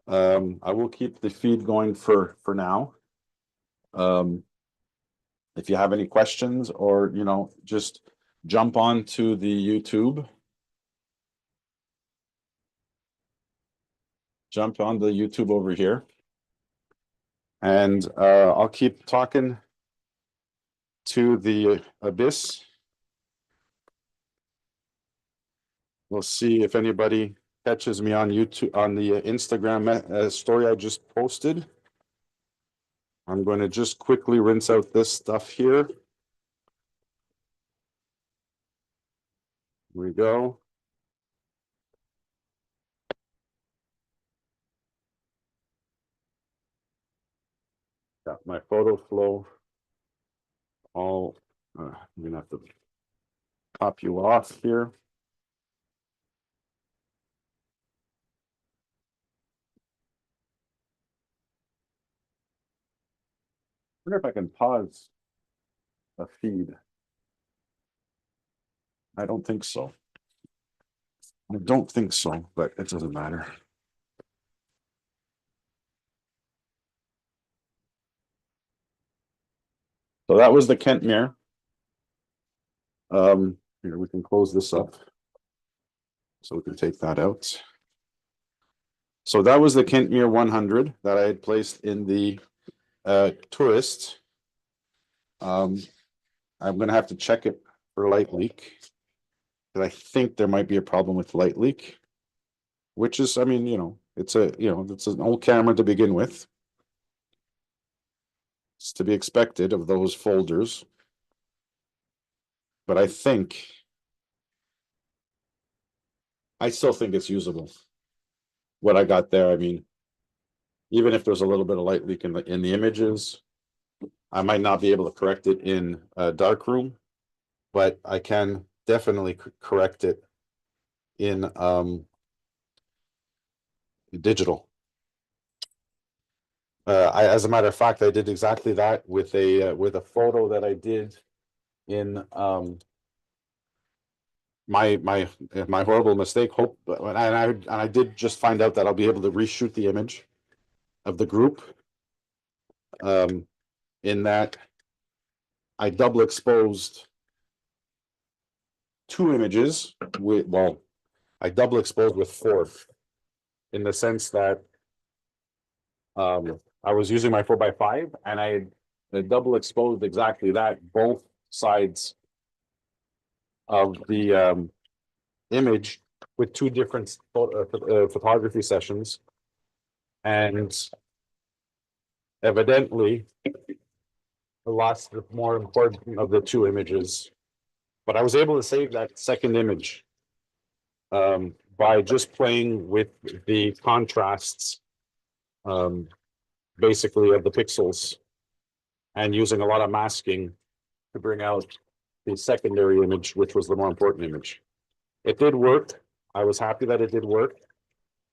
I will keep the feed going for now. If you have any questions, or just jump on to the YouTube. Jump on the YouTube over here. And I'll keep talking to the abyss. We'll see if anybody catches me on YouTube, on the Instagram story I just posted. I'm going to just quickly rinse out this stuff here. Here we go. Got my photo flow all, I'm gonna have to pop you off here. I wonder if I can pause a feed. I don't think so. I don't think so, but it doesn't matter. So that was the Kent mirror. Here we can close this up. So we can take that out. So that was the Kent mirror 100 that I had placed in the tourist. I'm going to have to check it for light leak. I think there might be a problem with light leak, which is, I mean, it's it's an old camera to begin with. It's to be expected of those folders. But I still think it's usable. What I got there, I mean, even if there's a little bit of light leak in the images, I might not be able to correct it in Darkroom, but I can definitely correct it in digital. As a matter of fact, I did exactly that with a photo that I did in my horrible mistake. And I did just find out that I'll be able to reshoot the image of the group. In that I double exposed two images with, well, I double exposed with fourth, in the sense that I was using my 4x5 and I double exposed exactly that, both sides of the image with two different photography sessions. And evidently, I lost the more important of the two images. But I was able to save that second image by just playing with the contrasts, basically, of the pixels, and using a lot of masking to bring out the secondary image, which was the more important image. It did work. I was happy that it did work,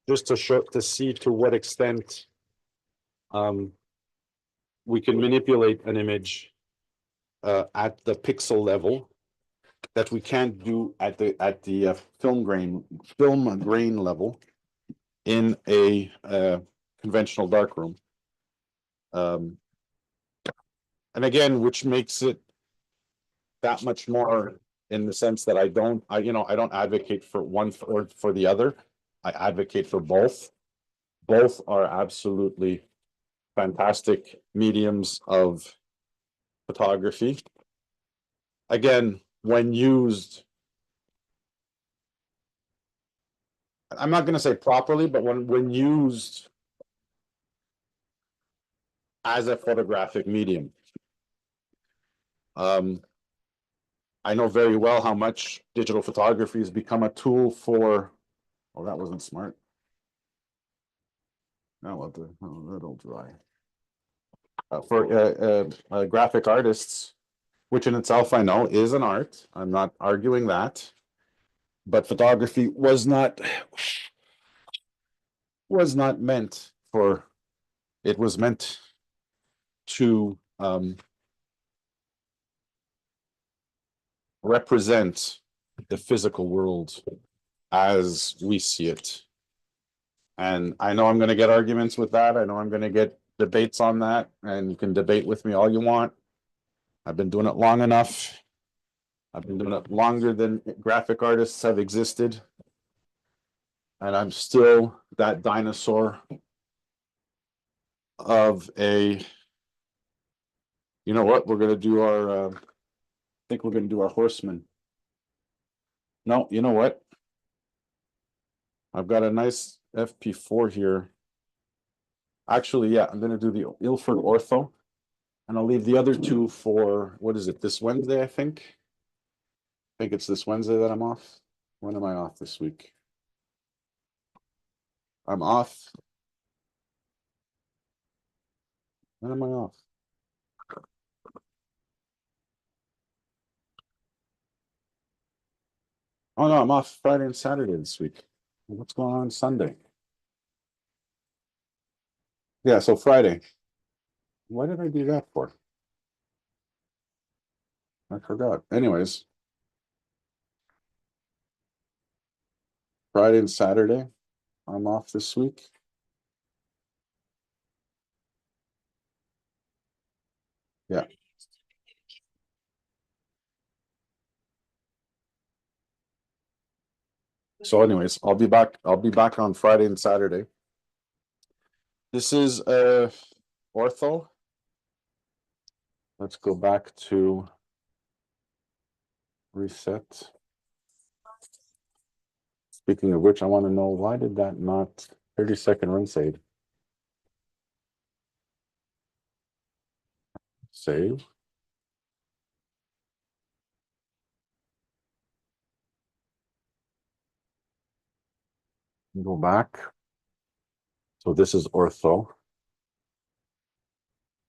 just to see to what extent we can manipulate an image at the pixel level that we can't do at the film grain level in a conventional darkroom. And again, which makes it that much more, in the sense that I don't advocate for one or for the other. I advocate for both. Both are absolutely fantastic mediums of photography. Again, when used, I'm not going to say properly, but when used as a photographic medium. I know very well how much digital photography has become a tool for, oh, that wasn't smart. No, that'll dry. For graphic artists, which in itself I know is an art. I'm not arguing that. But photography was not meant for, it was meant to represent the physical world as we see it. And I know I'm going to get arguments with that. I know I'm going to get debates on that, and you can debate with me all you want. I've been doing it long enough. I've been doing it longer than graphic artists have existed. And I'm still that dinosaur of a, you know what, we're going to do our, I think we're going to do our horseman. No, you know what? I've got a nice FP4 here. Actually, yeah, I'm going to do the Ilford Ortho, and I'll leave the other two for, what is it, this Wednesday, I think? I think it's this Wednesday that I'm off. When am I off this week? I'm off. When am I off? Oh no, I'm off Friday and Saturday this week. What's going on Sunday? Yeah, so Friday. Why did I do that for? I forgot. Anyways. Friday and Saturday, I'm off this week. Yeah. So anyways, I'll be back on Friday and Saturday. This is ortho. Let's go back to reset. Speaking of which, I want to know why did that not 30-second rinse aid? Save. Go back. So this is ortho.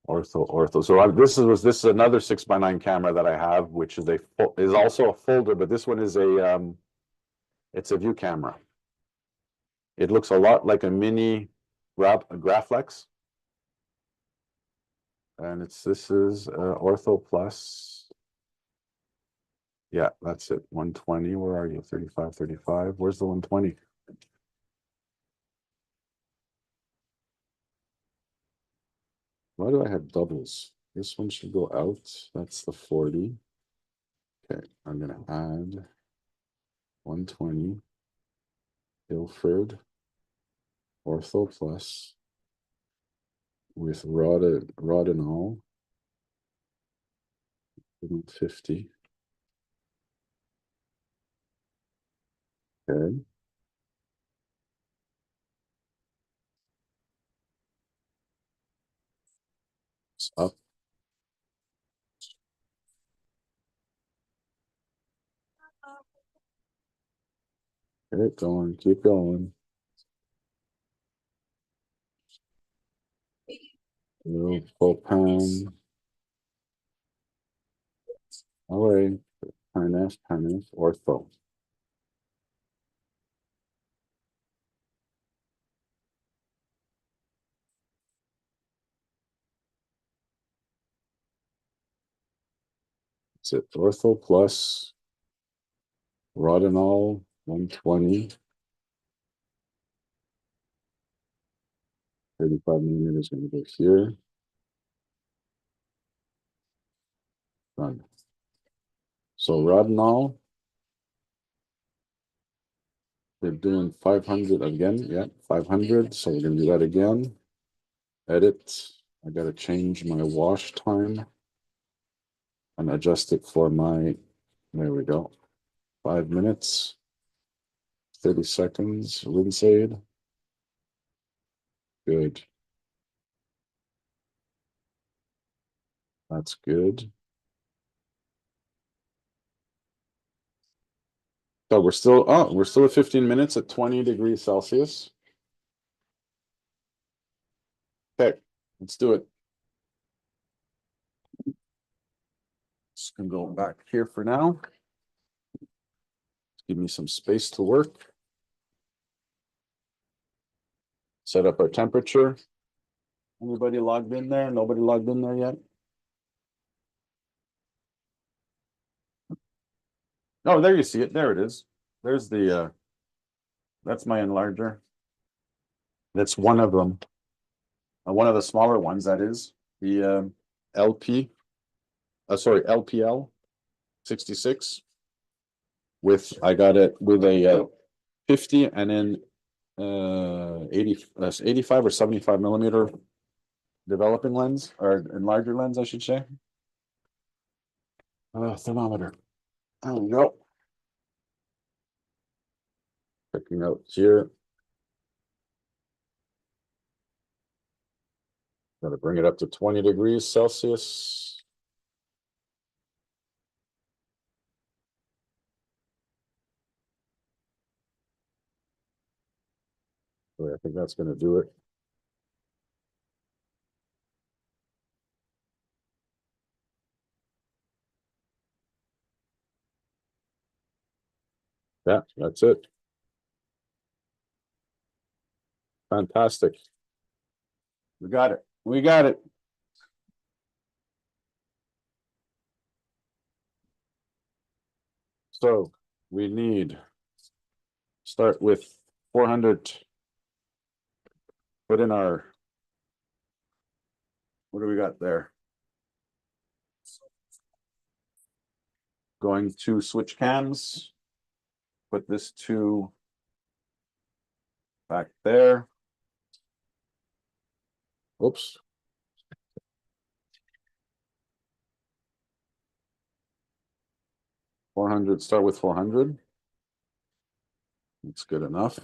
Ortho. So this is another 6x9 camera that I have, which is is also a folder, but this one is a it's a view camera. It looks a lot like a mini Graflex. And this is Ortho Plus. Yeah, that's it. 120. Where are you? 35, 35. Where's the 120? Why do I have doubles? This one should go out. That's the 40. Okay, I'm gonna add 120. Ilford Ortho Plus with rod and all. 50. Okay. It's up. Okay, going, keep going. Full pan. All right. Harness, ortho. That's it. Ortho plus Rodinol 120. 35 millimeters going to go here. Done. So Rodinol, they're doing 500 again. Yeah, 500. So we're going to do that again. Edit. I got to change my wash time and adjust it for my, there we go. 5 minutes, 30 seconds, rinse aid. Good. That's good. So we're still at 15 minutes at 20 degrees Celsius. Okay, let's do it. Just gonna go back here for now. Give me some space to work. Set up our temperature. Anybody logged in there? Nobody logged in there yet? Oh, there you see it. There it is. There's the that's my enlarger. That's one of them. One of the smaller ones, that is. The LP. Sorry, LPL 66. With I got it with a 50 and then 85 or 75 millimeter developing lens or enlarger lens, I should say. Thermometer. There we go. Checking out here. Got to bring it up to 20 degrees Celsius. I think that's going to do it. Yeah, that's it. Fantastic. We got it. We got it. So we need, start with 400. Put in our, what do we got there? Going to switch cams. Put this to back there. Oops. 400, start with 400. That's good enough.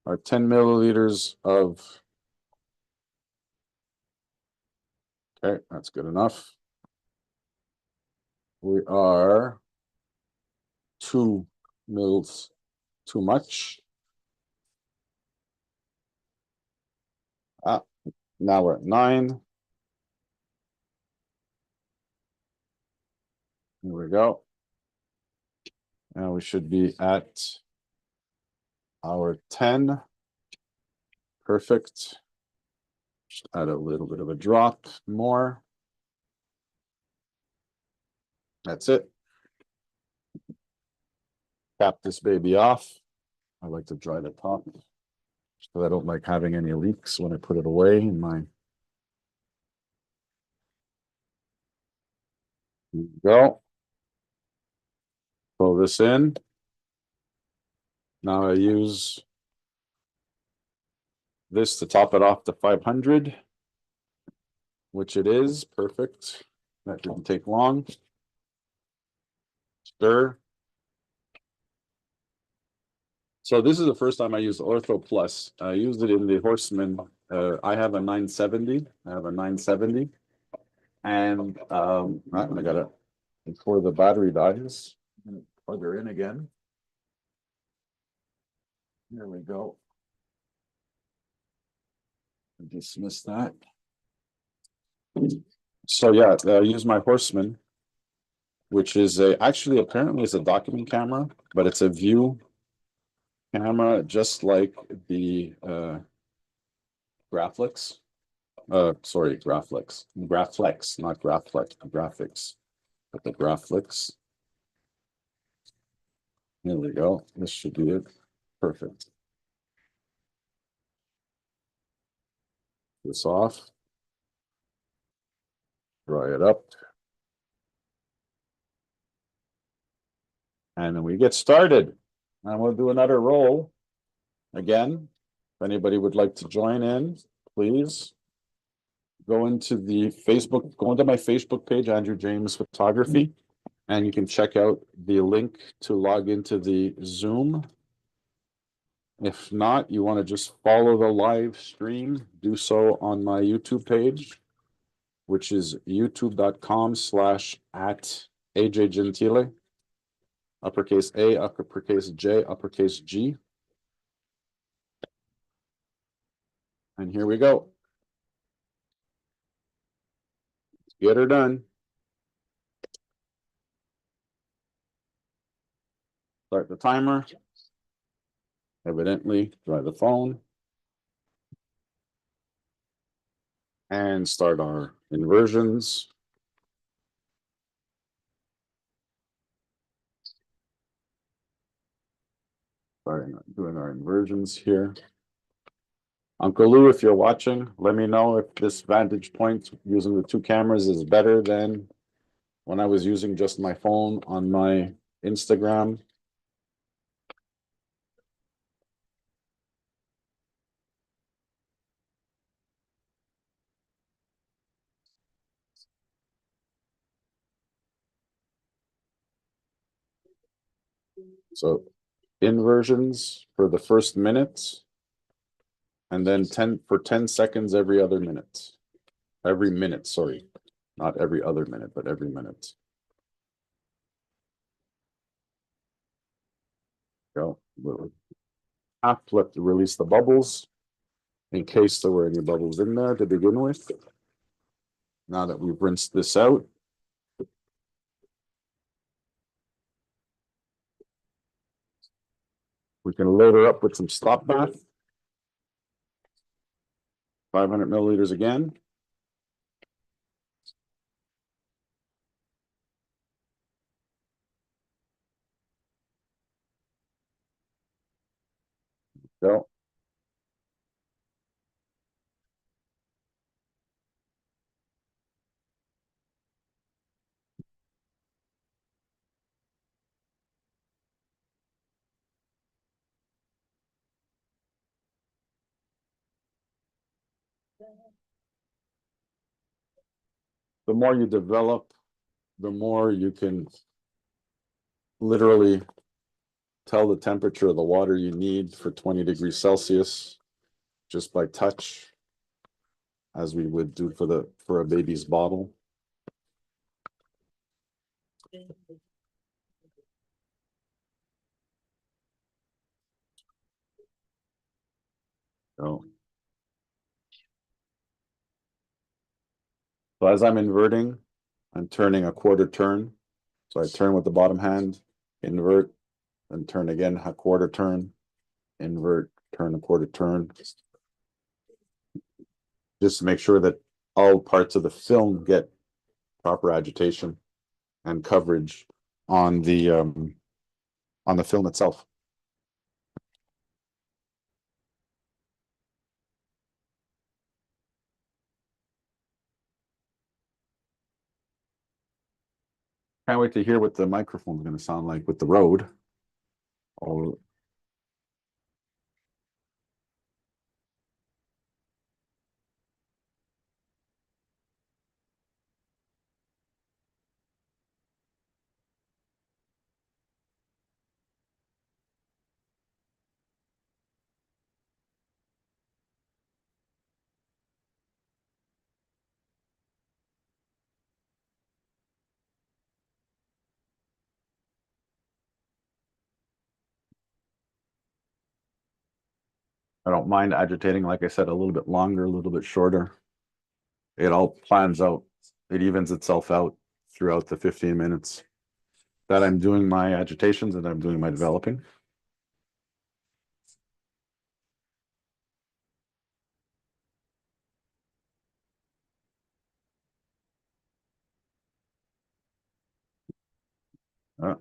Our 10 milliliters of, okay, that's good enough. We are 2 mils too much. Now we're at 9. Here we go. And we should be at our 10. Perfect. Just add a little bit of a drop more. That's it. Cap this baby off. I like to dry the top because I don't like having any leaks when I put it away in my. There you go. Pull this in. Now I use this to top it off to 500, which it is. Perfect. That didn't take long. Stir. So this is the first time I used Ortho Plus. I used it in the Horseman. I have a 970. And I got it before the battery dies. Plug her in again. There we go. Dismiss that. So yeah, I use my Horseman, which is actually apparently it's a document camera, but it's a view camera just like the Graflex. Sorry, Graflex, not Graflex, graphics, but the Graflex. There we go. This should be it. Perfect. This off. Dry it up. And then we get started. And we'll do another roll again. If anybody would like to join in, please go into my Facebook page, Andrew James Photography, and you can check out the link to log into the Zoom. If not, you want to just follow the live stream, do so on my YouTube page, which is youtube.com/@AJ Gentile, uppercase A, uppercase J, uppercase G. And here we go. Let's get her done. Start the timer. Evidently, try the phone. And start our inversions. Starting doing our inversions here. Uncle Lou, if you're watching, let me know if this vantage point using the 2 cameras is better than when I was using just my phone on my Instagram. So inversions for the first minute, and then 10 seconds every other minute. Every minute, sorry. Not every other minute, but every minute. Go. Half flip to release the bubbles in case there were any bubbles in there to begin with. Now that we've rinsed this out, we can load her up with some stop bath. 500 milliliters again. go. The more you develop, the more you can literally tell the temperature of the water you need for 20 degrees Celsius just by touch, as we would do for a baby's bottle. So as I'm inverting, I'm turning a quarter turn. So I turn with the bottom hand, invert, and turn again a quarter turn, invert, turn a quarter turn. Just to make sure that all parts of the film get proper agitation and coverage on the film itself. Can't wait to hear what the microphone's going to sound like with the Rode. Oh, I don't mind agitating, like I said, a little bit longer, a little bit shorter. It all plans out. It evens itself out throughout the 15 minutes that I'm doing my agitations and I'm doing my developing.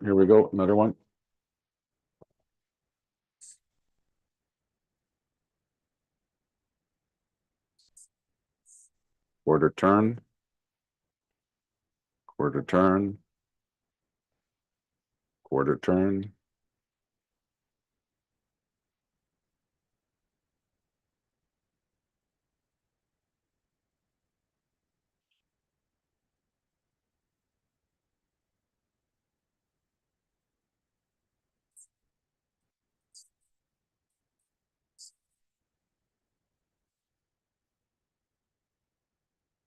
Here we go, another one. Quarter turn, quarter turn, quarter turn.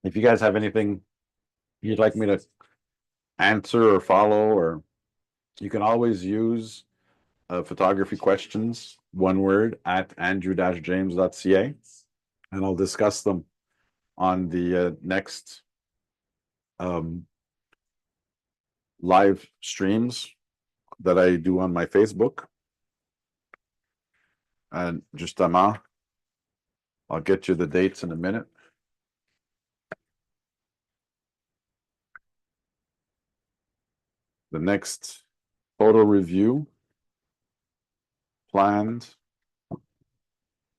If you guys have anything you'd like me to answer or follow, or you can always use photography questions, one word, at andrew-james.ca, and I'll discuss them on the next live streams that I do on my Facebook. And just I'll get you the dates in a minute. The next photo review planned.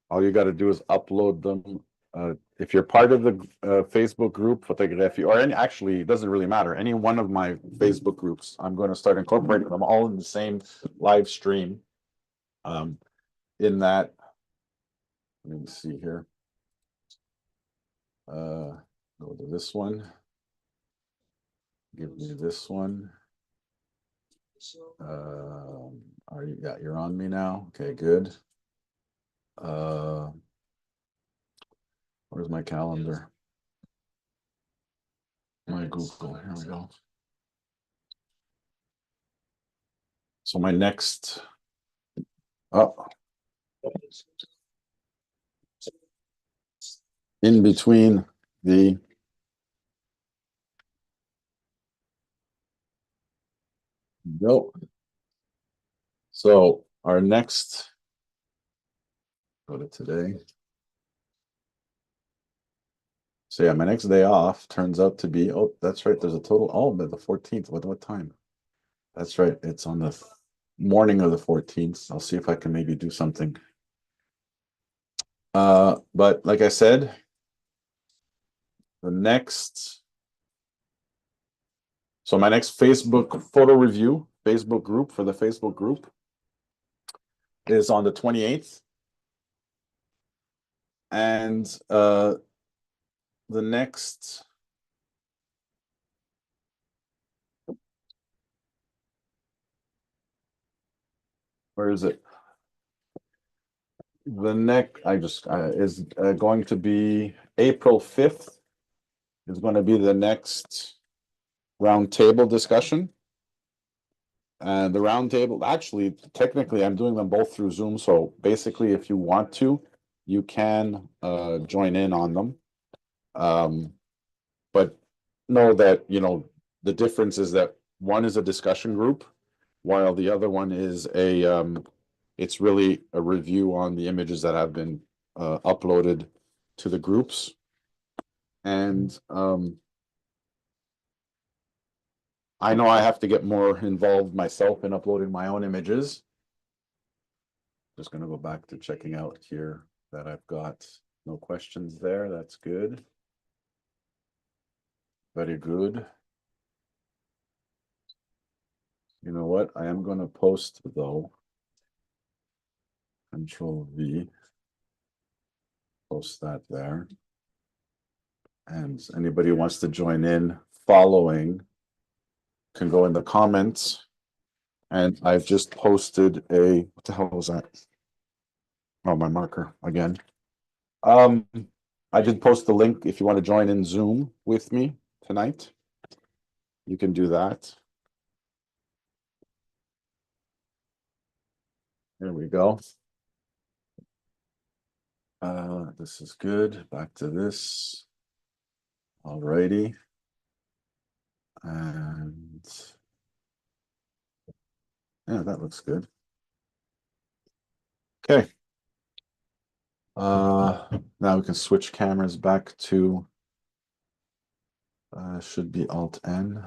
All you got to do is upload them. If you're part of the Facebook group photography, or any, actually, it doesn't really matter. Any one of my Facebook groups, I'm going to start incorporating them all in the same live stream. In that, let me see here. Go to this one. Give me this one. Are you? Yeah, you're on me now. Okay, good. Where's my calendar? My Google. Here we go. So my next. In between the go. So our next, go to today. So yeah, my next day off turns out to be, oh, that's right. There's a total, oh, the 14th. What time? That's right. It's on the morning of the 14th. I'll see if I can maybe do something But like I said, the next, so my next Facebook photo review, Facebook group for the Facebook group is on the 28th. And the next where is it? The next I just is going to be April 5th is going to be the next roundtable discussion. And the roundtable, actually, technically, I'm doing them both through Zoom. So basically, if you want to, you can join in on them. But know that, you know, the difference is that one is a discussion group, while the other one is it's really a review on the images that have been uploaded to the groups. And I know I have to get more involved myself in uploading my own images. Just going to go back to checking out here that I've got no questions there. That's good. Very good. You know what? I am going to post though. Control V. Post that there. And anybody who wants to join in following can go in the comments. And I've just posted what the hell was that? Oh, my marker again. I did post the link if you want to join in Zoom with me tonight. You can do that. There we go. This is good. Back to this. Alrighty. And yeah, that looks good. Okay. Now we can switch cameras back to should be Alt N.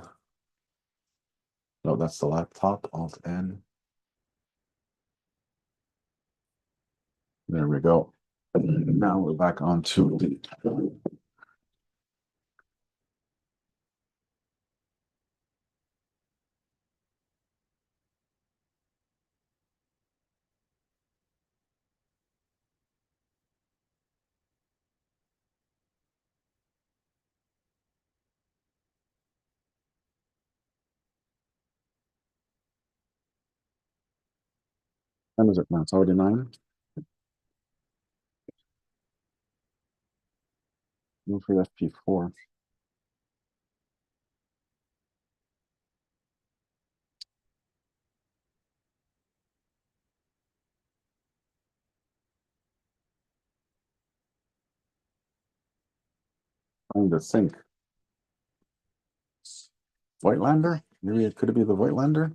No, that's the laptop, Alt N. There we go. Now we're back onto the when is it now? It's already 9. Move for FP4. Find the sync. Voigtlander? Maybe it could be the Voigtlander.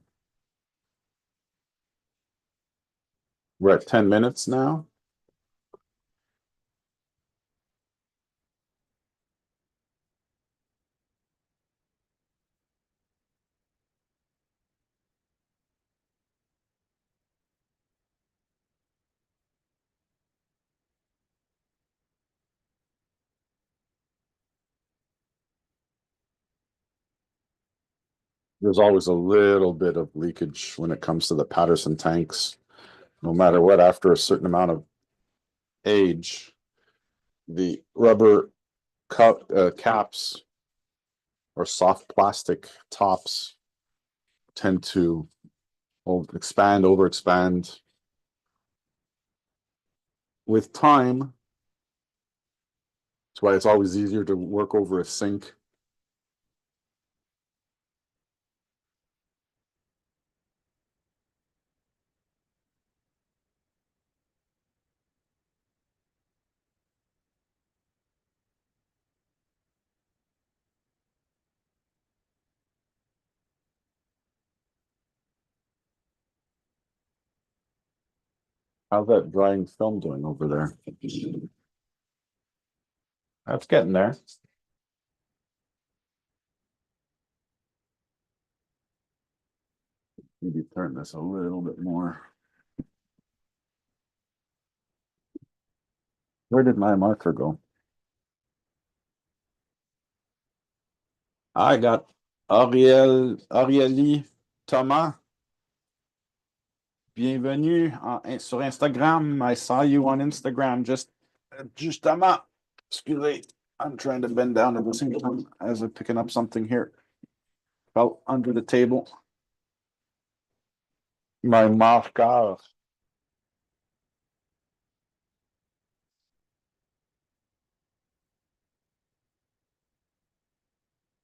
We're at 10 minutes now. There's always a little bit of leakage when it comes to the Patterson tanks. No matter what, after a certain amount of age, the rubber caps or soft plastic tops tend to overexpand with time. That's why it's always easier to work over a sink. How's that drying film doing over there? That's getting there. Maybe turn this a little bit more. Where did my marker go? I got Aurélie Thomas. Bienvenue sur Instagram. I saw you on Instagram justement. Excusez. I'm trying to bend down at the same time as I'm picking up something here. Fell under the table. My marker.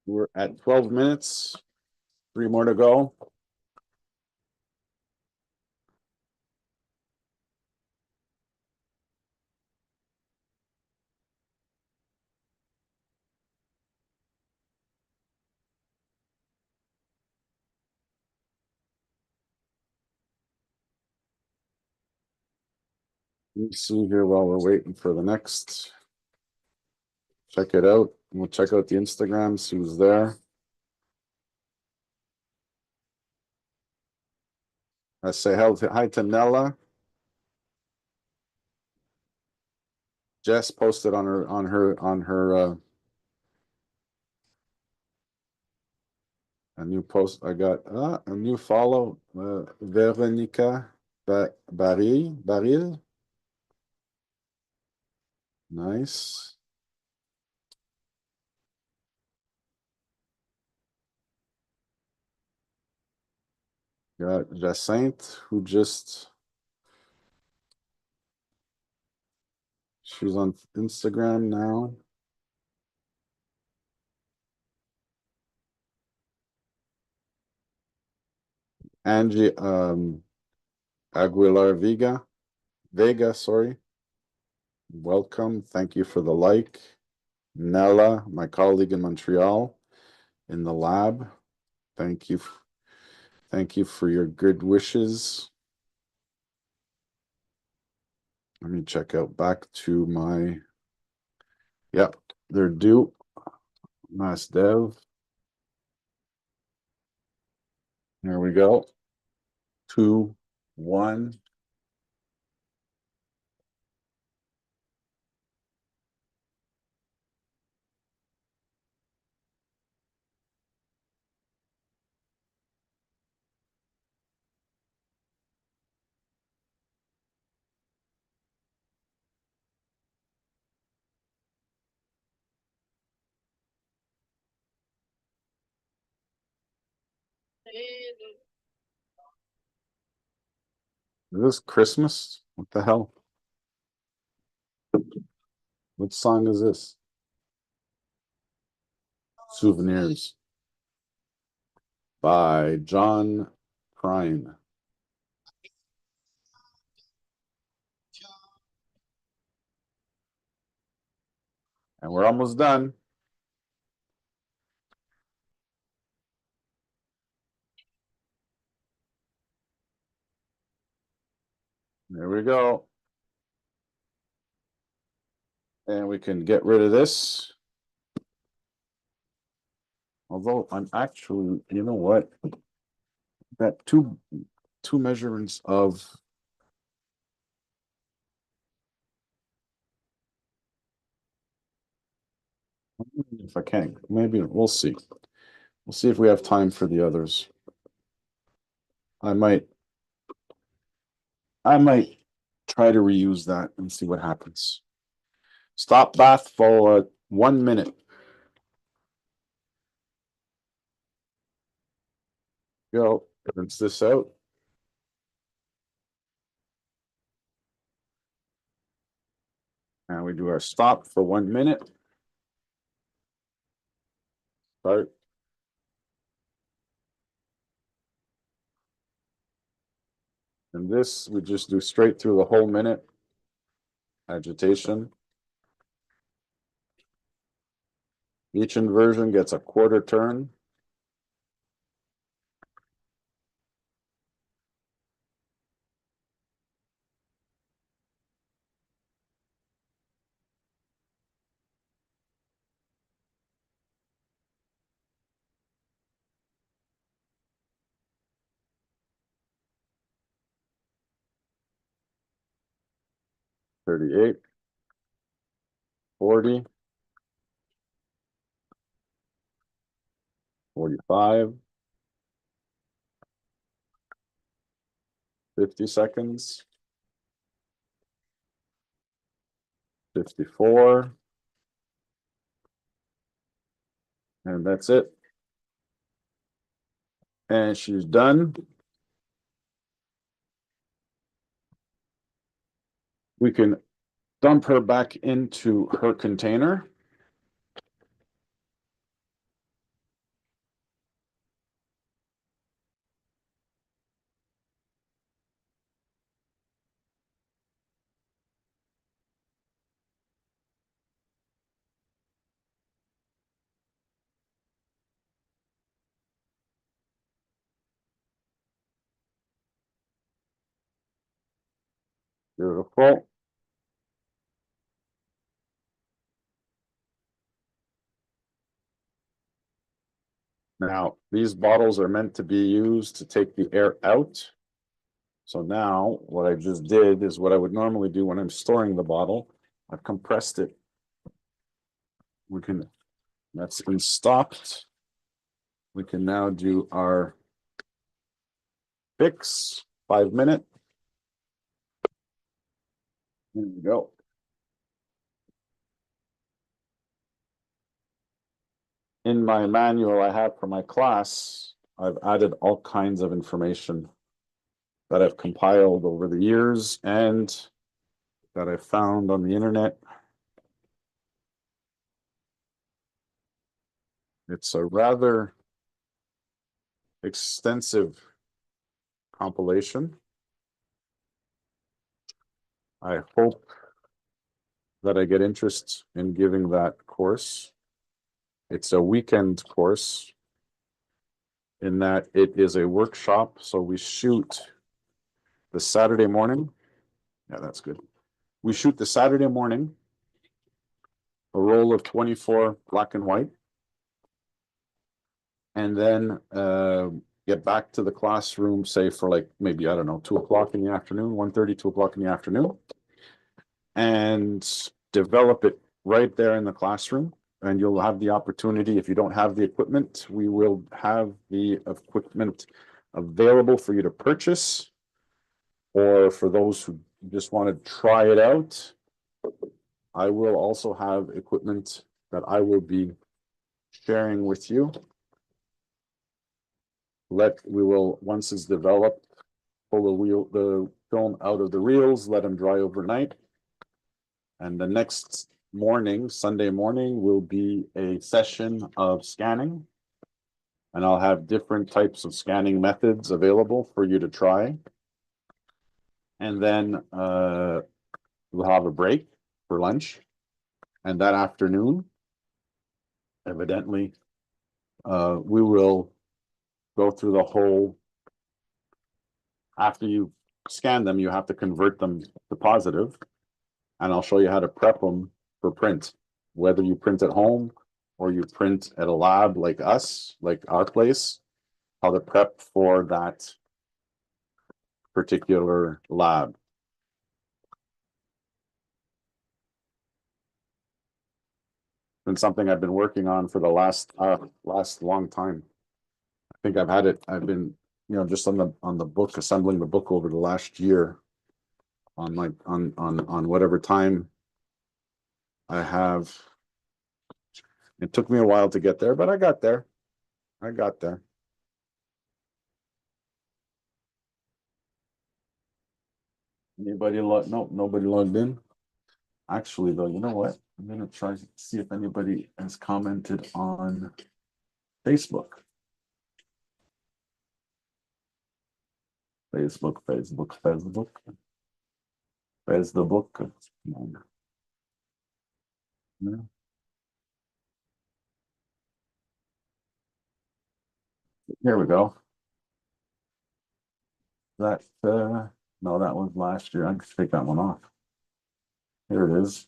We're at 12 minutes. 3 more to go. Let me see here while we're waiting for the next. Check it out. We'll check out the Instagram, see who's there. I say hi to Nella. Jess posted on her a new post. I got a new follow. Veronica Baril. Nice. Got Jacinthe, who she's on Instagram now. Angie Aguilar Vega, sorry. Welcome. Thank you for the like. Nella, my colleague in Montreal in the lab. Thank you. Thank you for your good wishes. Let me check out back to my, yep, they're due. Mass dev. There we go. 2, 1. Is this Christmas? What the hell? What song is this? Souvenirs by John Prine. And we're almost done. There we go. And we can get rid of this. Although I'm actually, you know what? That two measurements of if I can, maybe we'll see. We'll see if we have time for the others. I might try to reuse that and see what happens. Stop bath for 1 minute. Go, rinse this out. And we do our stop for 1 minute. Start. And this, we just do straight through the whole minute. Agitation. Each inversion gets a quarter turn. $38. 40, 45, 50 seconds, 54, and that's it. And she's done. We can dump her back into her container. Beautiful. Now, these bottles are meant to be used to take the air out. So now what I just did is what I would normally do when I'm storing the bottle. I've compressed it. That's been stopped. We can now do our fix, 5 minute. There we go. In my manual I have for my class, I've added all kinds of information that I've compiled over the years and that I found on the internet. It's a rather extensive compilation. I hope that I get interest in giving that course. It's a weekend course in that it is a workshop. So we shoot the Saturday morning. Yeah, that's good. We shoot the Saturday morning, a roll of 24 black and white, and then get back to the classroom, say for like maybe, I don't know, 2 o'clock in the afternoon, 1:30, 2 o'clock in the afternoon, and develop it right there in the classroom. And you'll have the opportunity, if you don't have the equipment, we will have the equipment available for you to purchase. Or for those who just want to try it out, I will also have equipment that I will be sharing with you. We will, once it's developed, pull the film out of the reels, let them dry overnight. And the next morning, Sunday morning, will be a session of scanning. And I'll have different types of scanning methods available for you to try. And then we'll have a break for lunch. And that afternoon, evidently, we will go through the whole. After you scan them, you have to convert them to positive. And I'll show you how to prep them for print, whether you print at home or you print at a lab like us, like our place, how to prep for that particular lab. Been something I've been working on for the last long time. I think I've been, just on the book, assembling the book over the last year on whatever time I have. It took me a while to get there, but I got there. Nobody logged in. Actually, though, you know what? I'm gonna try to see if anybody has commented on Facebook. Facebook. Yeah. Here we go. That no, that was last year. I can take that one off. Here it is.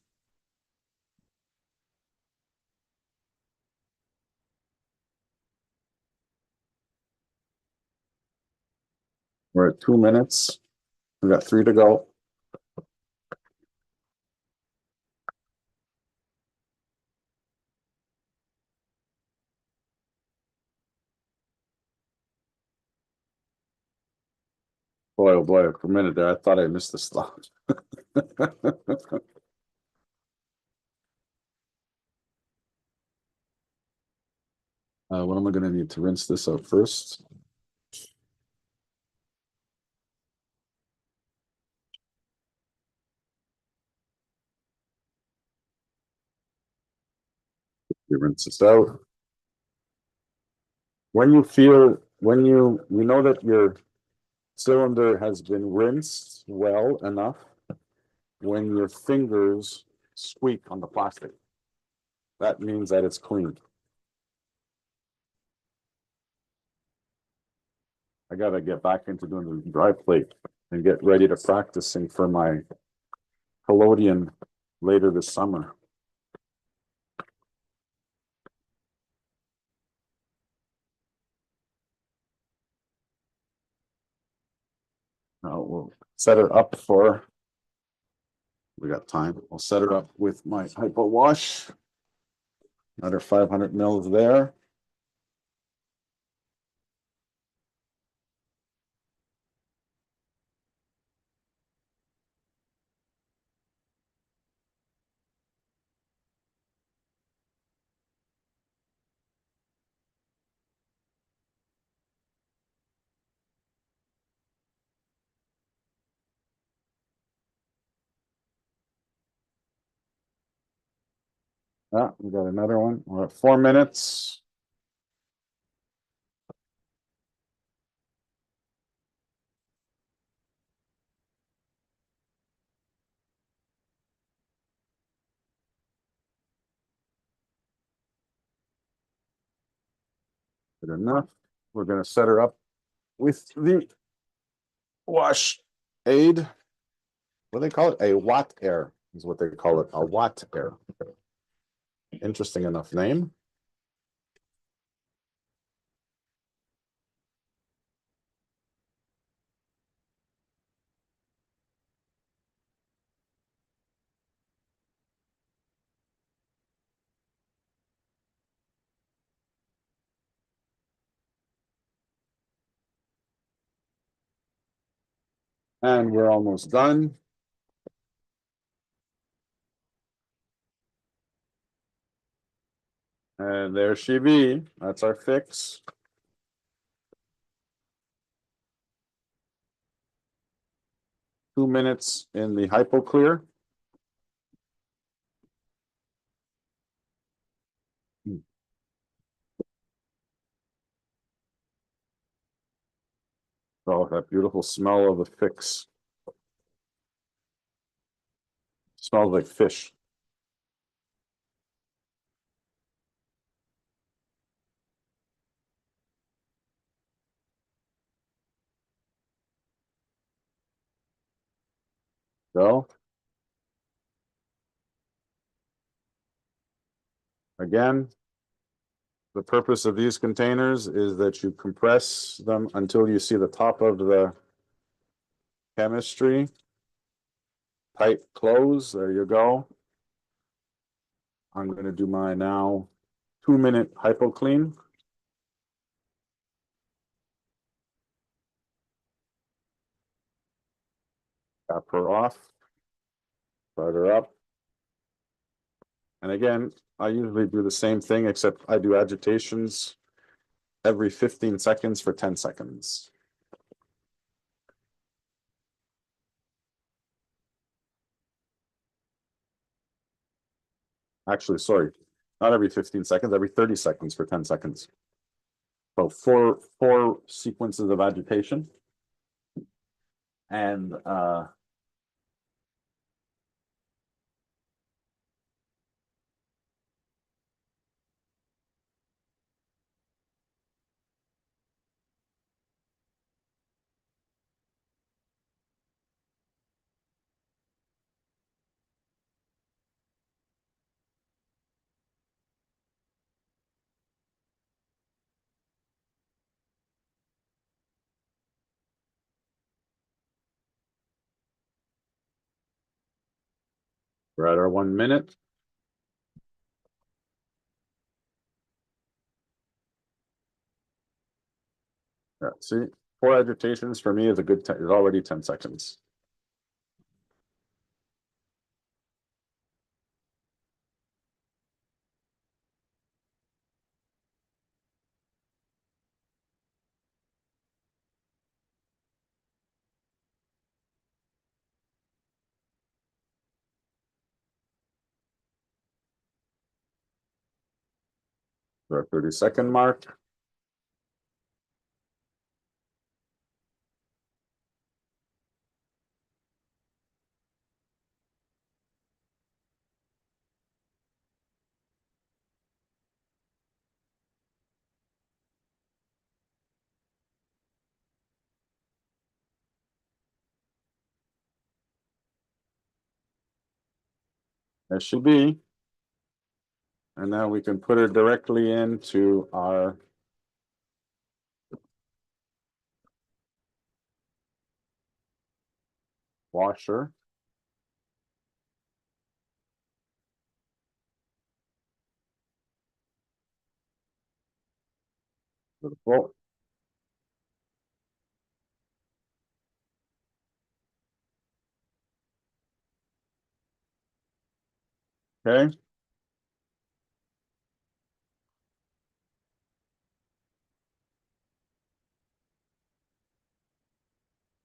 We're at 2 minutes. We got 3 to go. Boy, oh boy, for a minute there, I thought I missed the slot. What am I gonna need to rinse this out first? You rinse this out. When you feel, when you know that your cylinder has been rinsed well enough, when your fingers squeak on the plastic, that means that it's clean. I gotta get back into doing the dry plate and get ready to practicing for my collodion later this summer. Now we'll set it up for, we got time. We'll set it up with my hypo wash. Another 500 mils there. We got another one. We're at 4 minutes. Good enough. We're gonna set her up with the wash aid. What do they call it? A watt air is what they call it. A watt air. Interesting enough name. And we're almost done. And there she be. That's our fix. Two minutes in the hypo clear. Oh, that beautiful smell of the fix. Smells like fish. So again, the purpose of these containers is that you compress them until you see the top of the chemistry. Tight close. There you go. I'm going to do my now 2-minute hypo clean. Tap her off. Start her up. And again, I usually do the same thing, except I do agitations every 15 seconds for 10 seconds. Actually, sorry, not every 15 seconds, every 30 seconds for 10 seconds. So four sequences of agitation. And we're at our 1 minute. Let's see. Four agitations for me is a good, is already 10 seconds. For a 30-second mark. That should be. And now we can put it directly into our washer. Beautiful. Okay.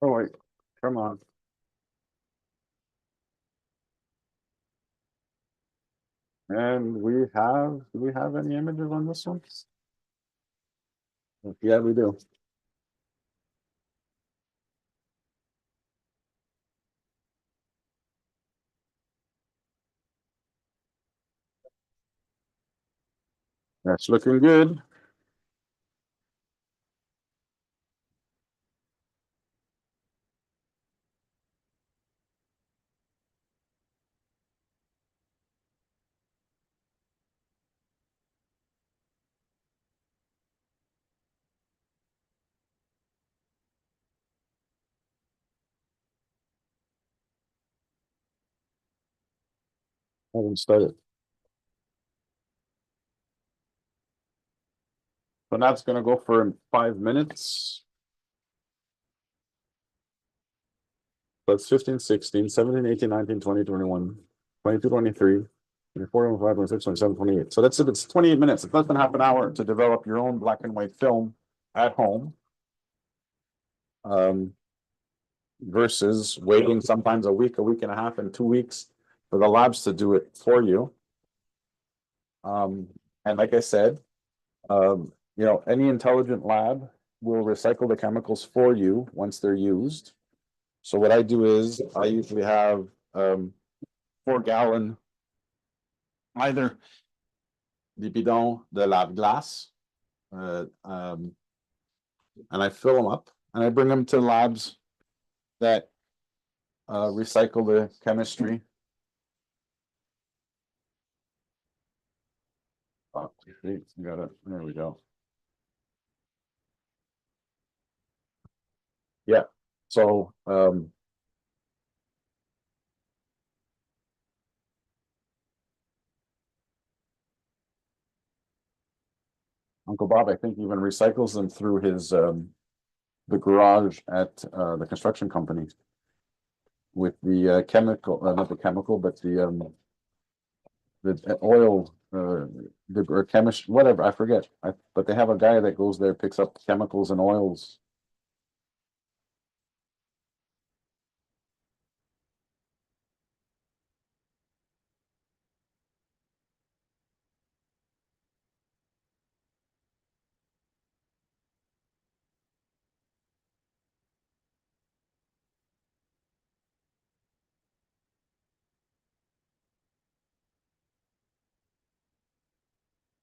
Oh, wait, come on. And do we have any images on this one? Yeah, we do. That's looking good. I haven't started. So that's gonna go for 5 minutes. That's 15, 16, 17, 18, 19, 20, 21, 22, 23, 24, 25, 26, 27, 28. So that's it. It's 28 minutes. It's less than half an hour to develop your own black and white film at home. Versus waiting sometimes a week and a half, and 2 weeks for the labs to do it for you. And like I said, any intelligent lab will recycle the chemicals for you once they're used. So what I do is I usually have 4-gallon either the bidon de lave-glace, and I fill them up and I bring them to labs that recycle the chemistry. Oh, you got it. There we go. Yeah. So Uncle Bob, I think, even recycles them through his the garage at the construction company with the chemical, not the chemical, but the oil, the or chemist, whatever, I forget. But they have a guy that goes there, picks up chemicals and oils.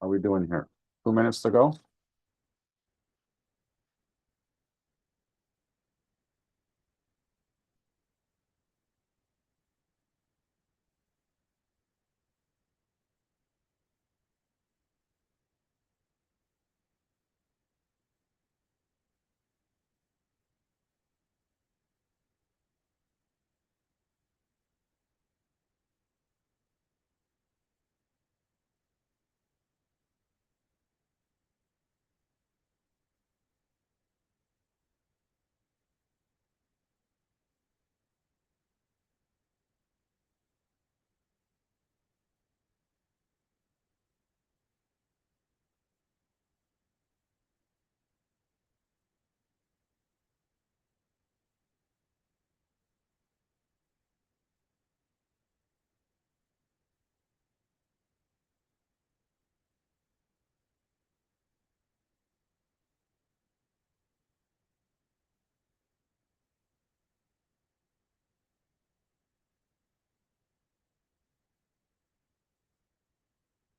How are we doing here? 2 minutes to go?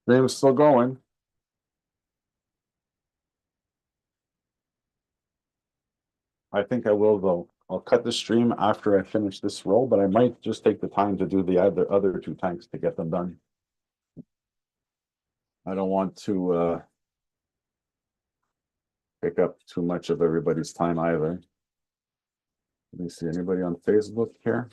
Stream's still going. I think I will though. I'll cut the stream after I finish this roll, but I might just take the time to do the other two tanks to get them done. I don't want to pick up too much of everybody's time either. Let me see, anybody on Facebook here?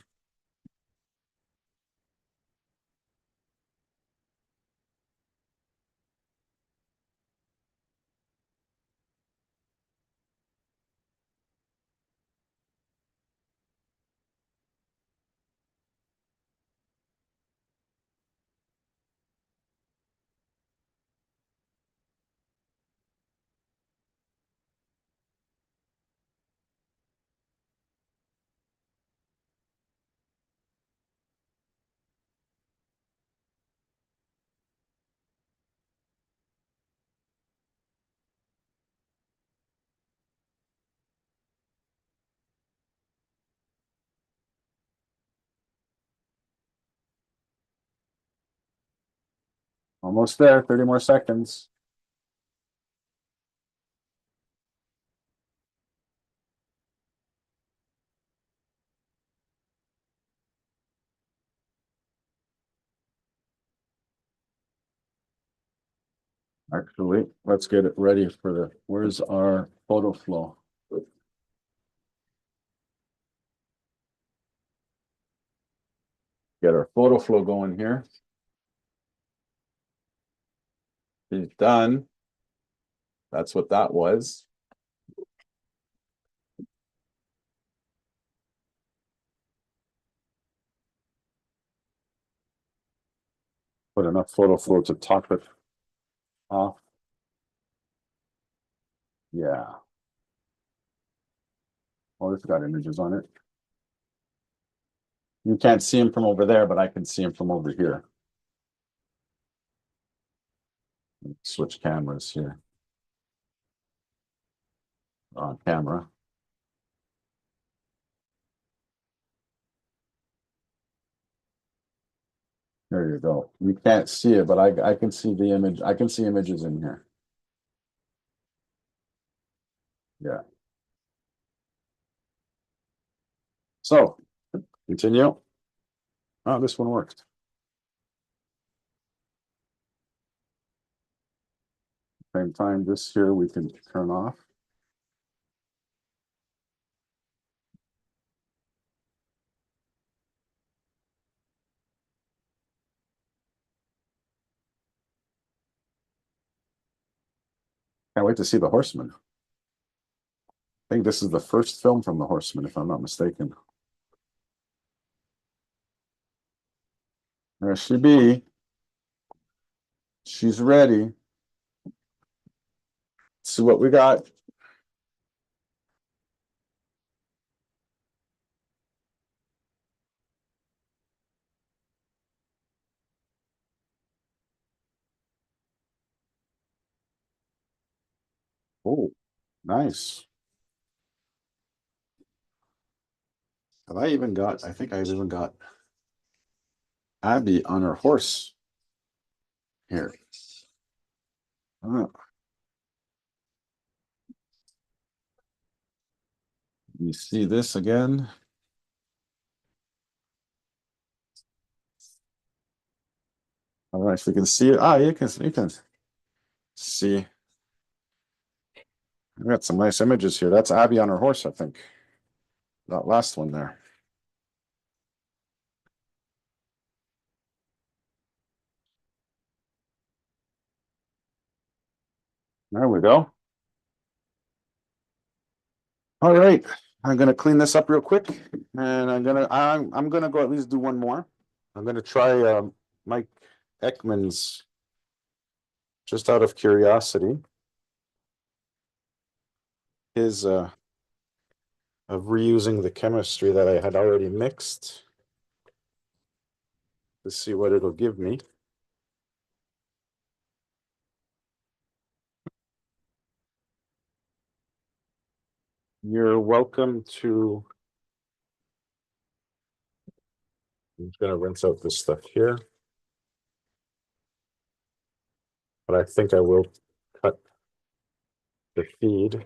Almost there, 30 more seconds. Actually, let's get it ready for the, where's our photo flow? Get our photo flow going here. It's done. That's what that was. Put enough photo flow to top it off. Yeah. Oh, it's got images on it. You can't see him from over there, but I can see him from over here. Switch cameras here. On camera. There you go. You can't see it, but I can see the image. I can see images in here. Yeah. So continue. Oh, this one worked. Same time, this here we can turn off. Can't wait to see the Horseman. I think this is the first film from the Horseman, if I'm not mistaken. There she be. She's ready. See what we got. Oh, nice. Have I even got, I think I've even got Abby on her horse here. Oh, you see this again? All right, so you can see it. Ah, you can see. We got some nice images here. That's Abby on her horse, I think. That last one there. There we go. All right, I'm gonna clean this up real quick, and I'm gonna go at least do one more. I'm gonna try Mike Ekman's, just out of curiosity, his of reusing the chemistry that I had already mixed to see what it'll give me. You're welcome to. I'm just gonna rinse out this stuff here. but I think I will cut the feed.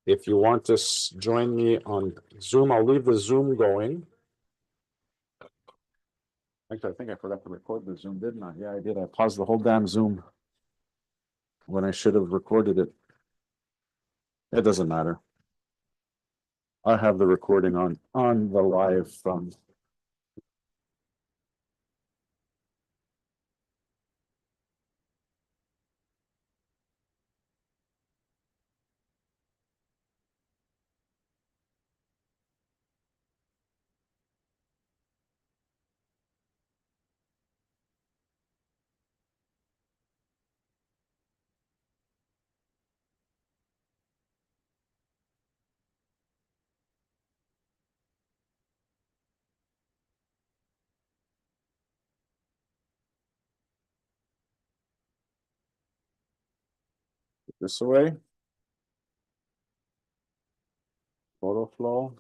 If you want to join me on Zoom, I'll leave the Zoom going. Actually, I think I forgot to record the Zoom, didn't I? Yeah, I did. I paused the whole damn Zoom when I should have recorded it. It doesn't matter. I have the recording on the live from. This away. Photo flow.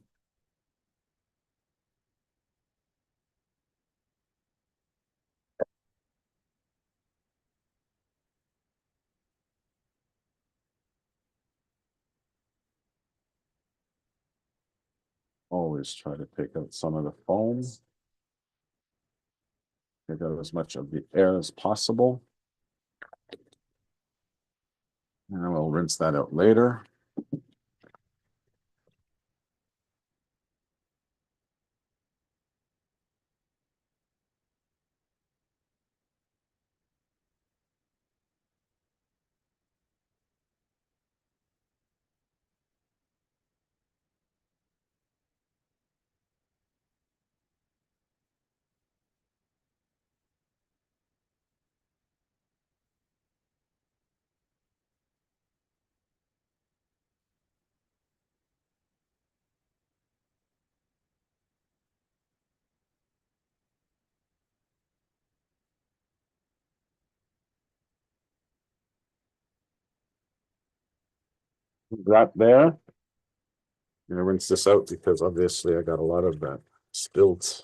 Always try to take out some of the foam. Take out as much of the air as possible. And we'll rinse that out later. That there. I'm gonna rinse this out because obviously I got a lot of that spilled.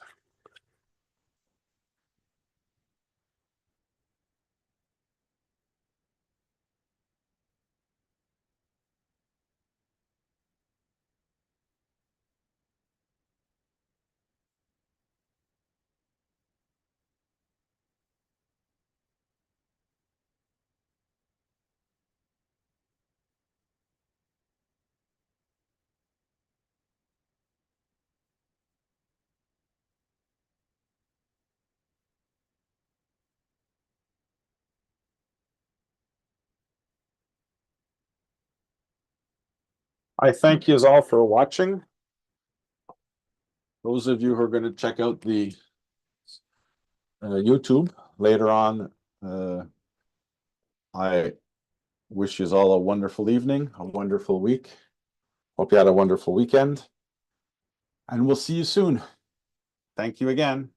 I thank you all for watching. Those of you who are going to check out the YouTube later on, I wish you all a wonderful evening, a wonderful week. Hope you had a wonderful weekend. And we'll see you soon. Thank you again.